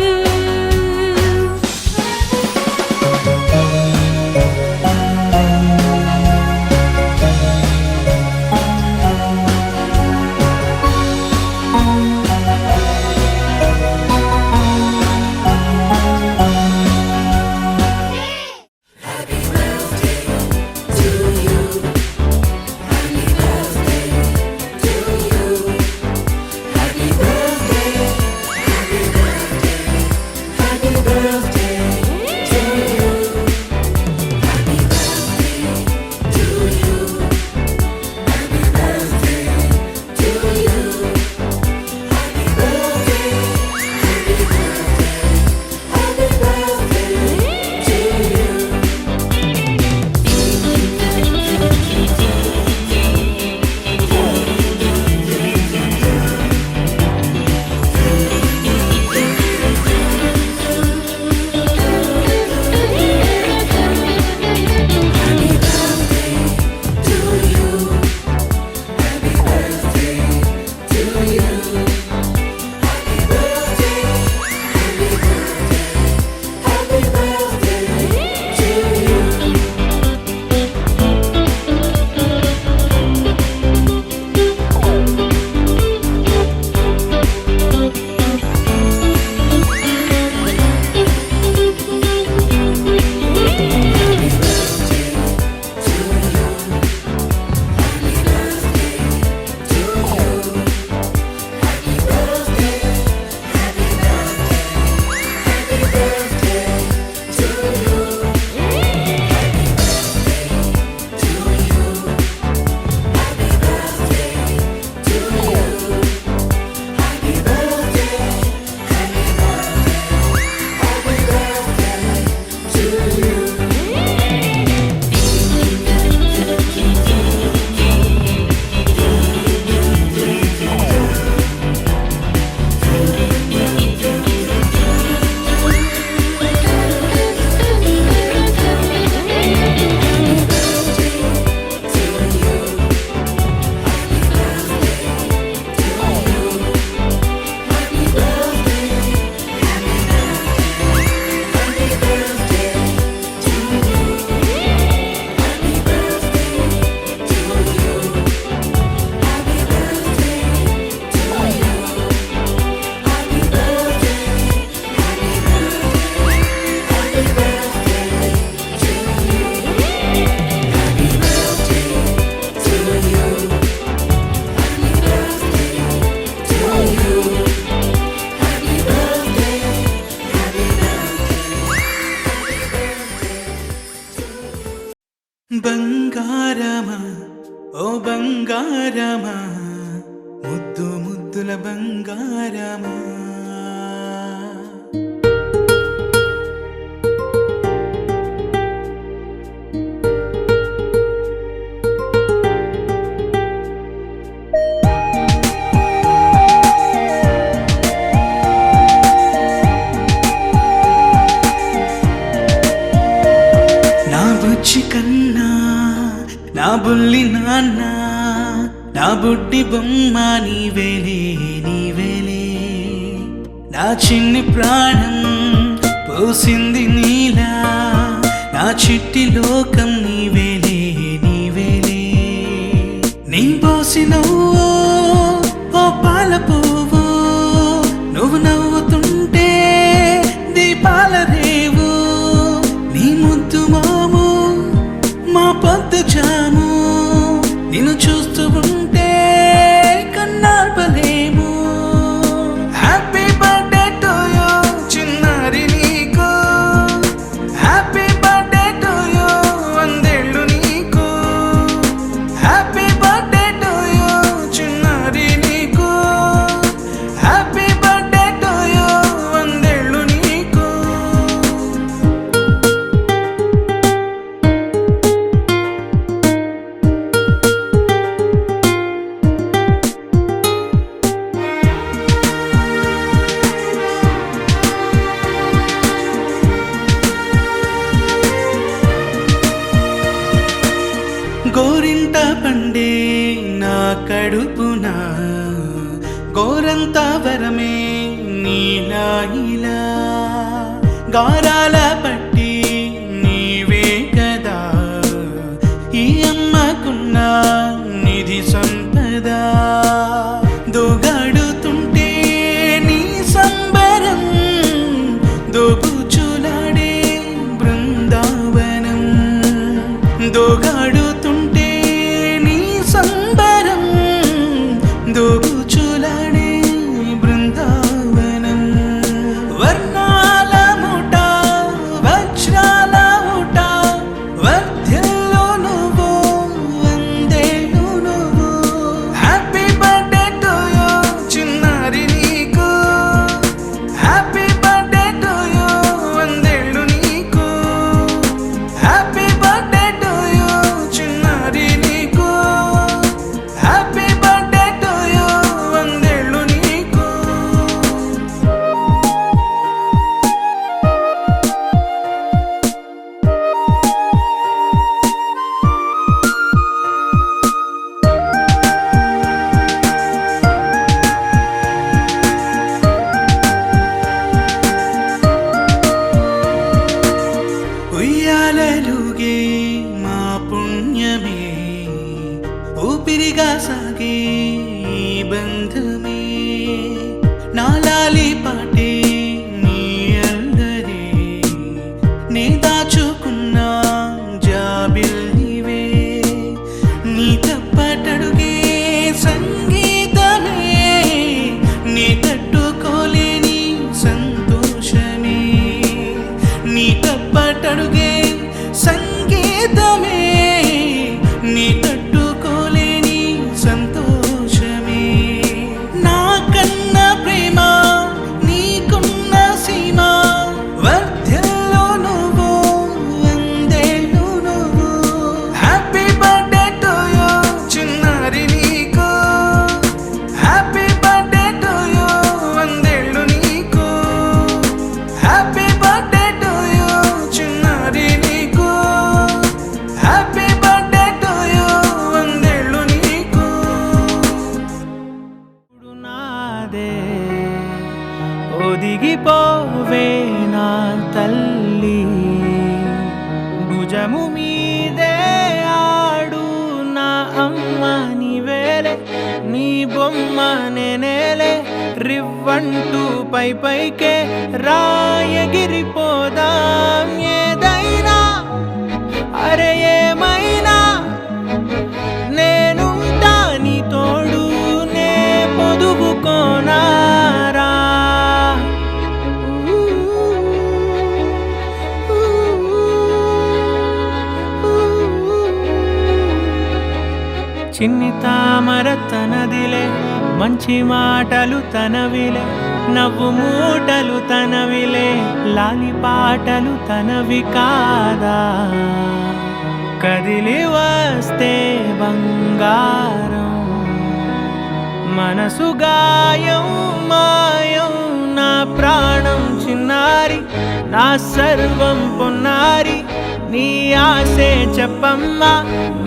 బంగారమా ఓ బంగారమా ముద్దు ముద్దుల బంగారమా నా బుజ్జి కన్నా నా బుల్లి నాన్న నా బుడ్డి బొమ్మ నీవేలే నీవేలే నా చిన్ని ప్రాణం పోసింది నీలా నా చిట్టి లోకం నీవేలే నీవేలే నీ పోసినవో ఓ పాల పువ్వు నువ్వు నవ్వుతుంటే దీపాల రేవు నీ ముద్దు మాము మా పొద్దు జాము నిన్ను చూస్తూ ఉంటే కన్నార్పలేము హ్యాపీ బర్త్డే టు యూ చిన్నారి నీకు హ్యాపీ బర్త్డే టు యూ వందేళ్ళు నీకు హ్యాపీ బర్త్డే టు యూ చిన్నారి నీకు హ్యాపీ బర్త్డే టు యూ వందేళ్ళు నీకు గోరింట పండే నా కడుపున గోరంత వరమే నీలా ఇలా గారాల పట్టి నీవే కదా ఈ అమ్మకున్న నిధి సంపద దోగాడుతుంటే నీ సంబరం దోబుచులాడే బృందావనం దోగాడుతుంటే నీ సంబరం దోబుచులాడే బృందావనం వర్ణాల ముఠ వజ్రాల ముఠ వర్ధిల్లు నువ్వు వందేళ్ళు నువ్వు హ్యాపీ బర్త్డే టు యూ చిన్నారి నీకు హ్యాపీ బర్త్డే టు యూ వందేళ్ళు నీకు హ్యాపీ బర్త్డే టు యూ చిన్నారి నీకు హ్యాపీ బర్త్డే టు యూ వందేళ్ళు నీకు ఉయ్యాలలుగే మా పుణ్యమే ఊపిరిగా సాగే ఈ బంధమే నాలాలి పాటే నీ అల్లరే నే దాచుకున్న జాబిల్లివే నీ తప్పటడుగే సంగీతమే నీ తట్టుకోలేని సంతోషమే నీ తప్పటడుగే సంగీతమే నీ తట్టుకోలేని సంతోషమే నా కన్న ప్రేమ నీకున్న సీమ వర్ధిల్లు నువ్వు వందేళ్ళు నువ్వు హ్యాపీ బర్త్డే టు యూ చిన్నారి నీకు హ్యాపీ బర్త్డే టు యూ వందేళ్ళు నీకు హ్యాపీ బర్త్డే టు యూ చిన్నారి నీకు హ్యాపీ బర్త్డే టు యూ వందేళ్ళు నీకు నాదే ఒదిగిపోవే నా తల్లి భుజము మీదే ఆడు నా అమ్మ నీవేలే నీ బొమ్మ నేనేలే రివ్వంటూ పై పైకే రాయగిరిపోదాం ఏదైనా అరే ఏమైనా నేనుంటా నీ తోడు నే పొదుగుకోనారా చిన్ని తామర తనదిలే మంచి మాటలు తనవిలే నవ్వు మూటలు తనవిలే లాలి పాటలు తనవి కాదా కదిలి వస్తే బంగారం మనసు గాయం మాయం నా ప్రాణం చిన్నారి నా సర్వం పొన్నారి నీ ఆశే చెప్పమ్మా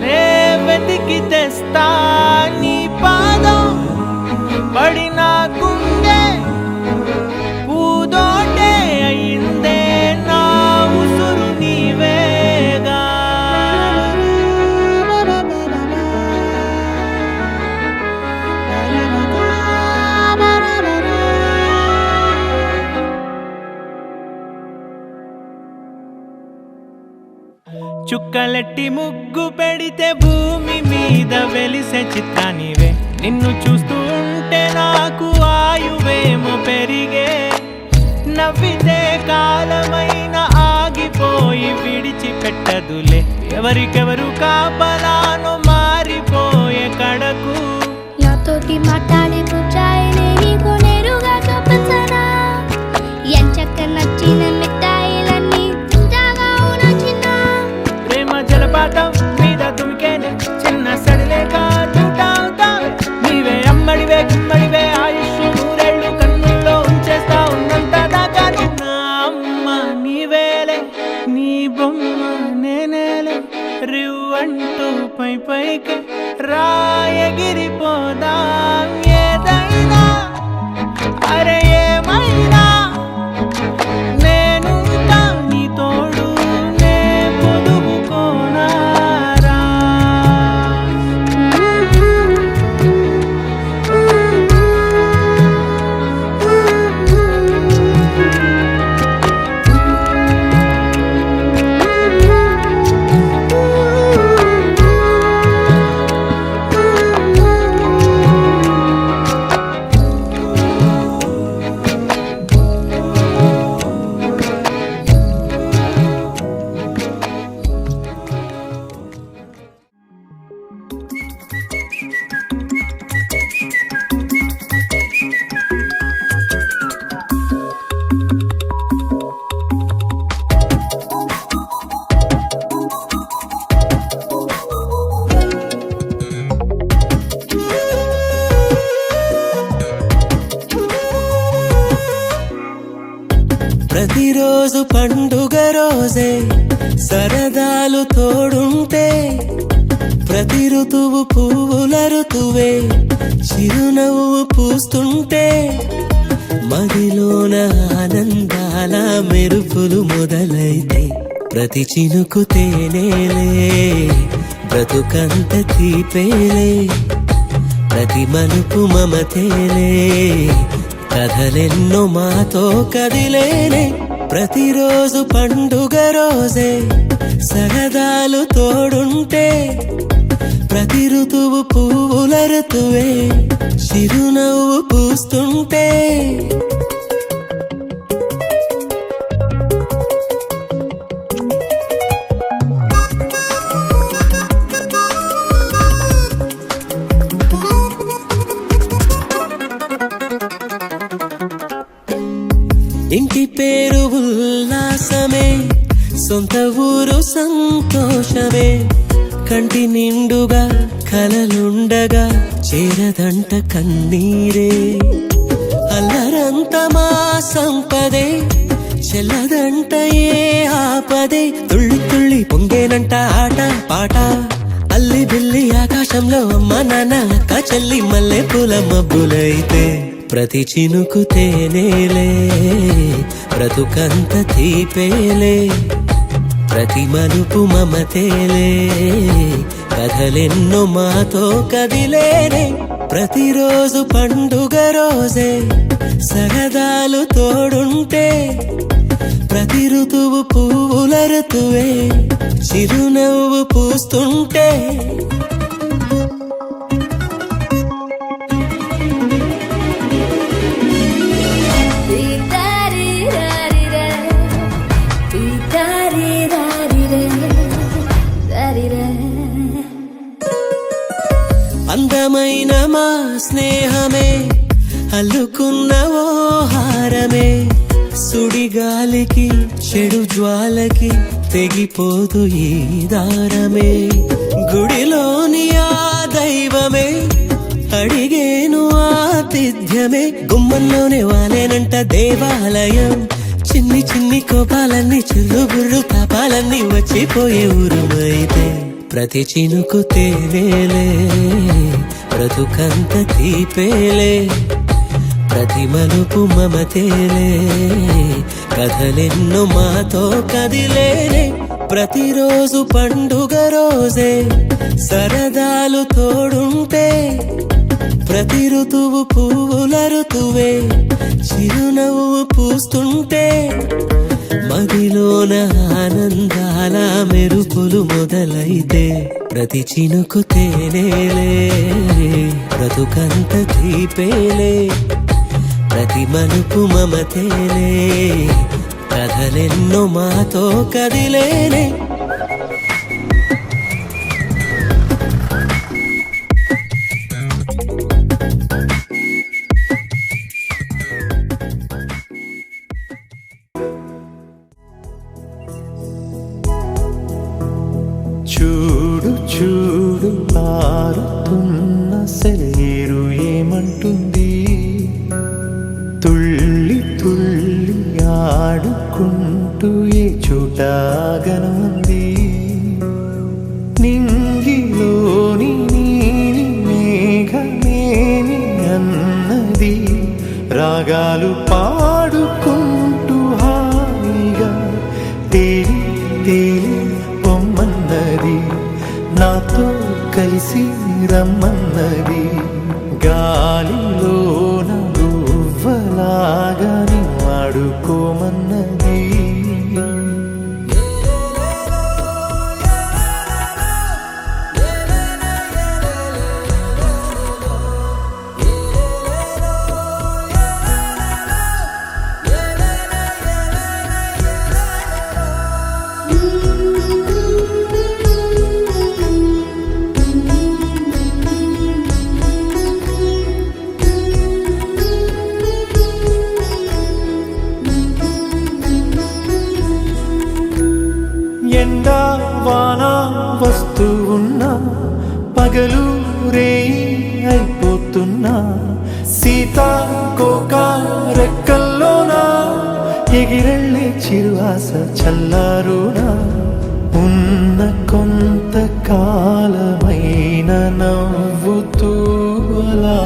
నే వెతికి తెస్తా నీ పాదం బడి నాకుండే పూదోటే అయిందే నా ఉసురు నీవే చుక్కలెట్టి ముగ్గు పెడితే భూమి మీద వెలిసే చిత్తానివే. నిన్ను చూస్తూ ఉంటే నాకు ఆయువేమో పెరిగే. నవ్వితే కాలమైన ఆగిపోయి విడిచిపెట్టదులే. ఎవరికెవరు కాపలానో మారిపోయే కడకు. నాతోటి మాట్లాడే ముచ్చాయిని నీకు నేరుగా చూపించనా? ఎంచక్క నచ్చిన మిఠాయిలన్నీ తింటాగా నచ్చిన ప్రేమ జలపాతం మీద దుమికేనే చిన్న సడిలేక చూటావుతావే. నీవే అమ్మడివే గుమ్మడివే ఆయుష్ నూరేళ్ళు కన్నుల్లో ఉంచేస్తా ఉన్నంత దాకా. నా అమ్మ నీవేలే, నీ బొమ్మ నేనేలే. రివ్వంటూ పై పైకి రాయగిరిపోదాం. ఏదైనా అరే ఏమైనా నేను నీ తోడు నే పొదుపుకోనారా. ప్రతిరోజు పండుగ రోజే సరదాలు తోడుంటే. ప్రతి ఋతువు పువ్వుల ఋతువే చిరునవ్వు పూస్తుంటే. మదిలోన ఆనందాల మెరుపులు మొదలైతే. ప్రతి చినుకు తేనేలే బ్రతుకంత తీపేలే. ప్రతి మలుపు మమతేలే కథలెన్నో మాతో కదిలేనే. ప్రతిరోజు పండుగ రోజే సరదాలు తోడుంటే. ప్రతి ఋతువు పువ్వుల ఋతువే చిరునవ్వు పూస్తుంటే. ఇంటి పేరు ఉల్లాసమే, సొంత ఊరు సంతోషమే. కంటి నిండుగా కలలుండగా చేరదంట కన్నీరే. అల్లరంత మా సంపదే చెల్లదంట ఏ ఆపదే. తుళ్ళి తుళ్ళి పొంగేనంట ఆట పాట. అల్లి బిల్లి ఆకాశంలో అమ్మ నాన్న అక్క చెల్లి మల్లె పూల మబ్బులైతే. ప్రతి చినుకు తేనేలే బ్రతుకంత తీపేలే. ప్రతి మలుపు మమతేలే కథలెన్నో మాతో కదిలేనే. ప్రతిరోజు పండుగ రోజే సరదాలు తోడుంటే. ప్రతి ఋతువు పువ్వుల ఋతువే చిరునవ్వు పూస్తుంటే. అందమైన మా స్నేహమే అల్లుకున్న ఓ హారమే. సుడిగాలికి చెడు జ్వాలకి తెగిపోదు ఈ దారమే. గుడిలోని ఆ దైవమే అడిగేను ఆతిథ్యమే. గుమ్మంలోనే వాలేనంట దేవాలయం. చిన్ని చిన్ని కోపాలన్నీ చిల్లుబుర్రు పాపాలన్నీ వచ్చిపోయే ఊరుమైతే. ప్రతి చినుకు తేనేలే బ్రతుకంత తీపేలే. ప్రతి మలుపు మమతేలే కథలెన్నో మాతో కదిలేనే. ప్రతిరోజు పండుగ రోజే సరదాలు తోడుంటే. ప్రతి ఋతువు పువ్వుల ఋతువే చిరునవ్వు పూస్తుంటే. మదిలోన ఆనందాల మెరుపులు మొదలైతే ప్రతి చినుకు తేనేలే, బ్రతుకంత తీపేలే, ప్రతి మలుపు మమతేలే, కథలెన్నో మాతో కదిలేనే. చూడు చూడు పారుతున్న సెలయేరు ఏమంటుంది, తుళ్ళి తుళ్ళి ఆడుకుంటూ ఏ చోటాగనుంది. నింగిలోని నీలి మేఘమేమి అన్నది, రాగాలు పాడుకుంటూ హాయిగా తేలి తేలి పొమ్మన్నది, నాతో కలిసి రమ్మన్నది. గాలిలోన గువ్వలాగా వాడుకోమన్నది. ఎండా వాన వస్తూ ఉన్నా, పగలు రేయి అయిపోతున్నా, సీతాకోక రెక్కల్లోనా ఎగిరెళ్ళే చిరువాస చల్లారునా. ఉన్న కొంత కాలమైన నవ్వుతూ అలా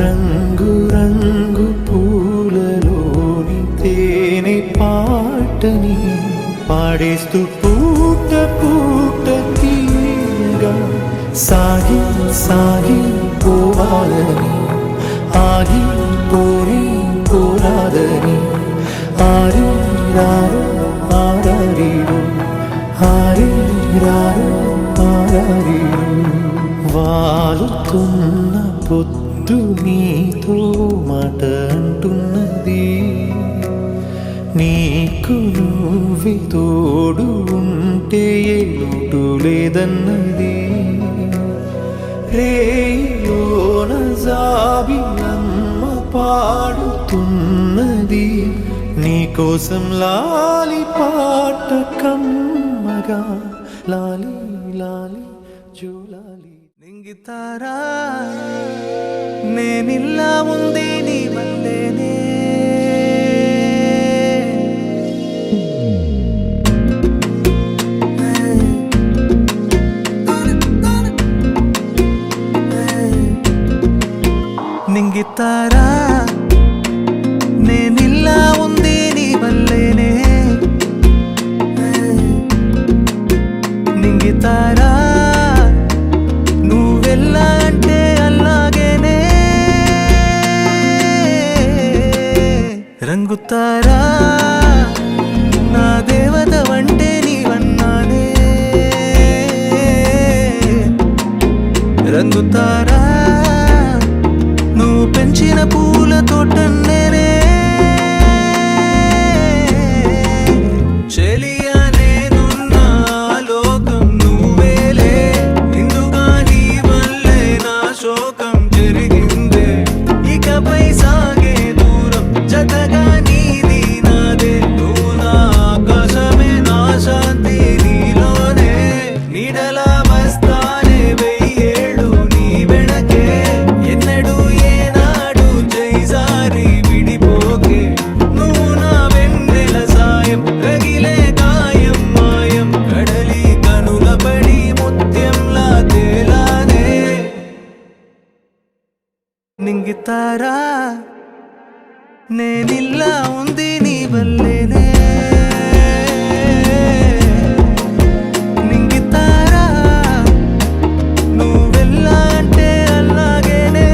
రంగు రంగు పూలలోని తేనె పాటని పాడేస్తూ పూట పూట తీయగా సాగి సాగి పోవాలని, ఆగి పోని పోరాదని. ఆరి రారు ఆరారీరు, ఆరి రారు ఆరారీరు. వాలుతున్న పొద్దు నీతో మాట అంటున్నది, నీకు నువ్వే తోడు ఉంటే ఏ లోటు లేదన్నది. రేయోన జాబిలమ్మ పాడుతున్నది, నీకోసం లాలి పాట కమ్మగా లాలి లాలి జోలాలి. నింగితారా నేనిల్లా ఉంది నీ వల్లేనే, నింగితారా నేనిల్లా ఉంది నీ వల్లేనే. నింగితారా నువ్వెల్లా అంటే అలాగేనే. రంగుతారా నా దేవత వంటే నీవన్నానే. రంగుతారా నువ్వు పెంచిన పూల తోటన్నేనే. చెలియా నేనున్న లోకం నువ్వేలే, ఇందుగా నీ వల్లే నా శోకం జరిగిందే. ఇకపై సాగే దూరం జతగా నీది నాదే, నువ్వు నా ఆకాశమే నా శాంతి నీలోనే. నీడలా వస్తానే వెయ్యేళ్ళు నీ వెనకే, ఎన్నడూ ఏనాడు జైసారి విడిపోకే. నువ్వు నా వెన్నెల సాయం, రగిలే గాయం మాయం, కడలి కనుల పడి ముత్యంలా తేలానే. నింగితారా నేనిల్లా ఉంది నీ వల్లేనే. నింగితారా నువ్వెల్లా అంటే అలాగేనే.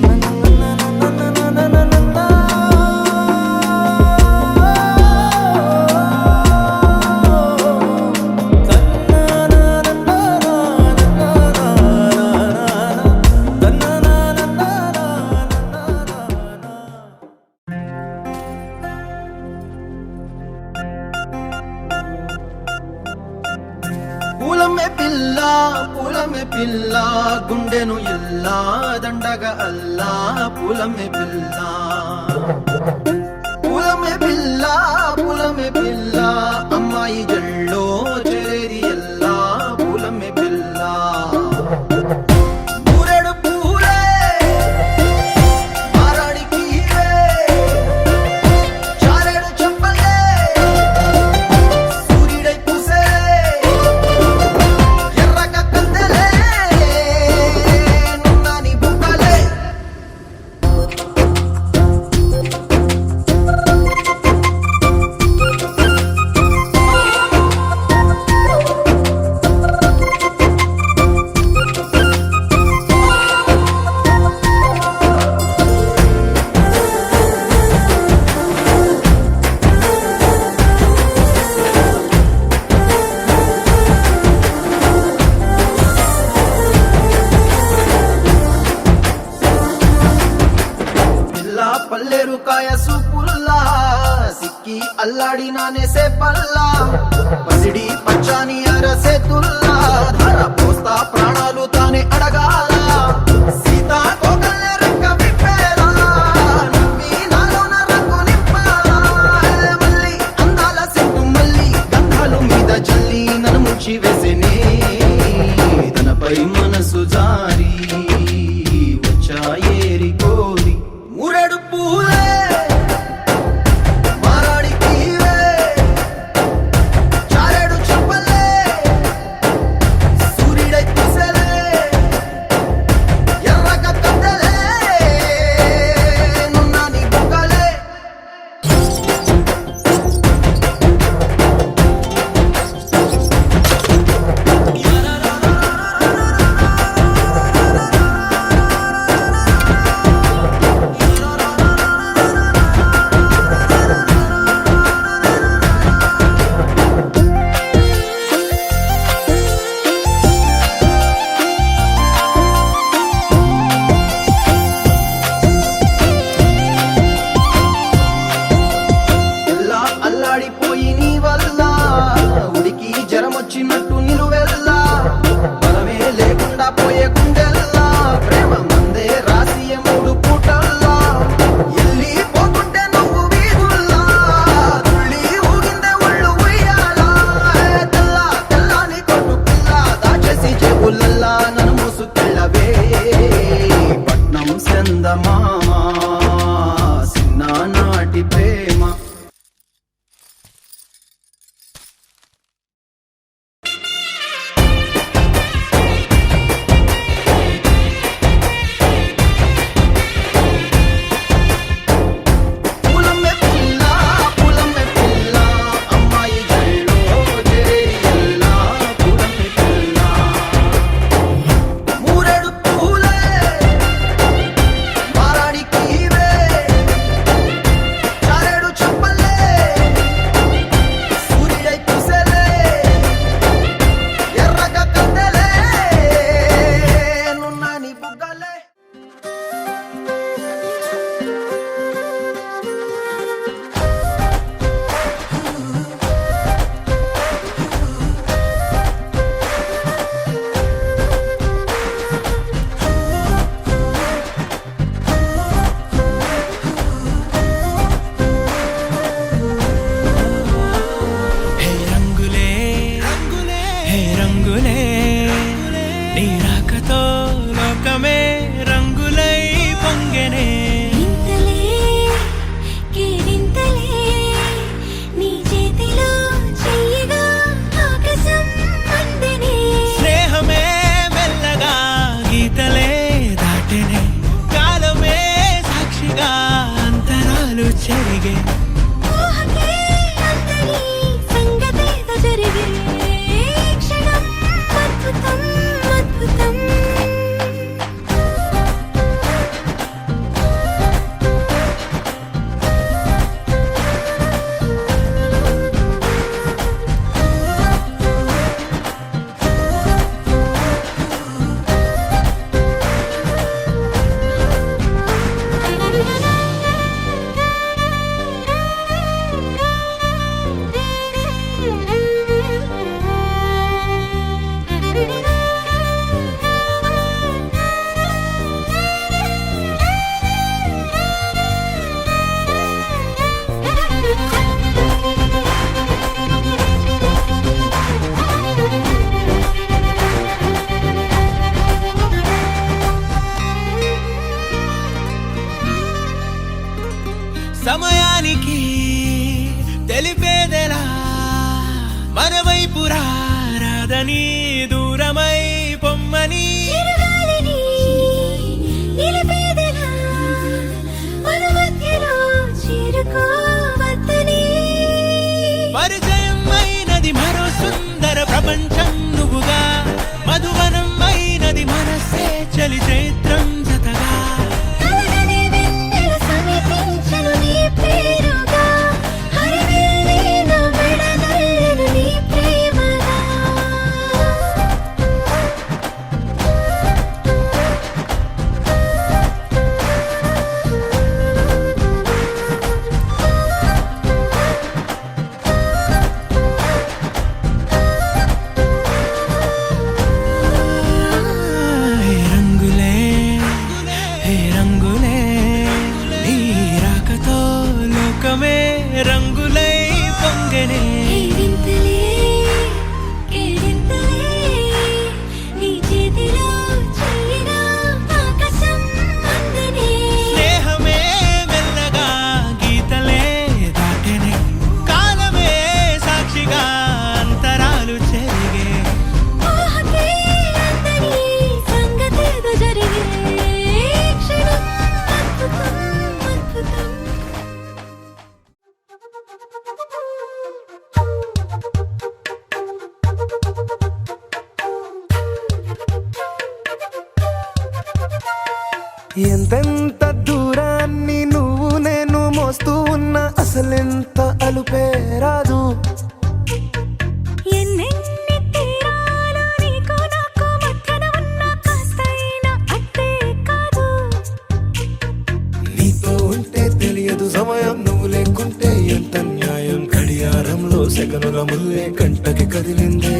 నా పూలమ్మె పిల్ల పూలమ్మె పిల్ల గుండెను ఎల్లా దండగ అల్లా పూలమ్మె పిల్ల పూలమ్మె పిల్ల పూలమ్మె పిల్ల అమ్మాయి జల్లో చేరేది ఎల్లా పూలమ్మె పిల్ల ఊరెడు పూలే మారాడికి చారెడు చెప్పలే సూర్యుడై పూసే ఎర్రగ కందెలే నున్నాని బుక్కలే పిల్ల పల్లెరు కాయ సూపుల్లా సిక్కి అల్లాడి నానేసే పల్లా పసిడి పచ్చాని అరసే తుల్లా ధర పోస్తా ప్రాణాలు తానే అడగాల సీతా కోకల్లే రెక్క విప్పేలా నవ్వి నాలోన రంగు నింపాలా మళ్ళీ అందాల సెట్టు మళ్ళీ గంధాలు మీద జల్లి నన్ను ముంచి వేసేనే తనపై మనసు జారి వచ్చాయేరి కోరి ఊరెడు పూలే మారాడికి చారెడు చెప్పలే సూర్యుడై పూసలే ఎర్రగ కందెలే నున్నాని బుక్కలే ఎల్లా అల్లాడిపోయి నీ వల్ల ఉడికి జరమొచ్చినట్టు నిలువెల్లా బలమే లేకుండా పోయే గుండెల్లా ప్రేమ మందే రాసియ మూడు పూటల్లా ఎల్లి పోతుంటే నువ్వు వీధుల్లా తుళ్ళి ఊగిందే ఒళ్ళు ఉయ్యాలా తెల్లా తెల్లాని కొట్టు పిల్ల దాచేసి జేబులల్లా నన్ను మూసుకెళ్ళవే పట్నం చందమామ చిన్ననాటి ప్రేమ పూలమ్మె పిల్ల పూలమ్మె పిల్ల అమ్మాయి జల్లో చేరేది ఎల్లా పూలమ్మె పిల్ల మూరెడు పూలే మారాడికి చారెడు చెప్పలే సూర్యుడై పూసలే ఎర్రగ కందెలే నున్నాని బుగ్గలే హే రంగులే హే రంగులే నీ రాకతో లోకమే రంగులై పొంగెనే ఇంతలే కేరింతలే నీ చేతిలో చెయ్యగా ఆకాశం అందనే స్నేహమే మెల్లగా గీతలే దాటెనే కాలమే సాక్షిగా అంతరాలు చెరిగే ఊహకే అందని సంగతేదో జరిగే క్షణం అద్భుతం అద్భుతం సమయానికి తెలిపేదెలా మన వైపు రాదని దూరమై పొమ్మని చిరుగాలిని నిలిపేదెలా మన మధ్యలో చేరుకోవద్దని పరిచయం అయినది మరో సుందర ప్రపంచం నువ్వుగా మధువనం అయినది మనసే చలి చైత్రం జతగా కలగని వెన్నెల సమీపించను నీ పేరుగా హరివెల్లి నా మెడదల్లెను నీ ప్రేమగా హే రంగులే హే రంగులే నీ రాకతో లోకమే రంగులై పొంగనే కేరింతలే కేరింతలే నీ చేతిలో చెయ్యిగా ఆకాశం అందనే స్నేహమే మెల్లగా గీతలే దాటెనే కాలమే సాక్షిగా అంతరాలు చెరిగే ఊహకే అందని సంగతేదో జరిగే క్షణం అద్భుతం అద్భుతం ఎంతెంత దూరాన్ని నువ్వు నేను మోస్తూ ఉన్నా అసలెంత అలుపే రాదు ఎన్నెన్ని తీరాలు నీకు నాకు మధ్యన ఉన్న కాస్తైనా అట్టే కాదు నీతో ఉంటే తెలియదు సమయం నువ్వు లేకుంటే ఎంత న్యాయం గడియారంలో సెకనుల ముల్లే కంటకి కదిలిందే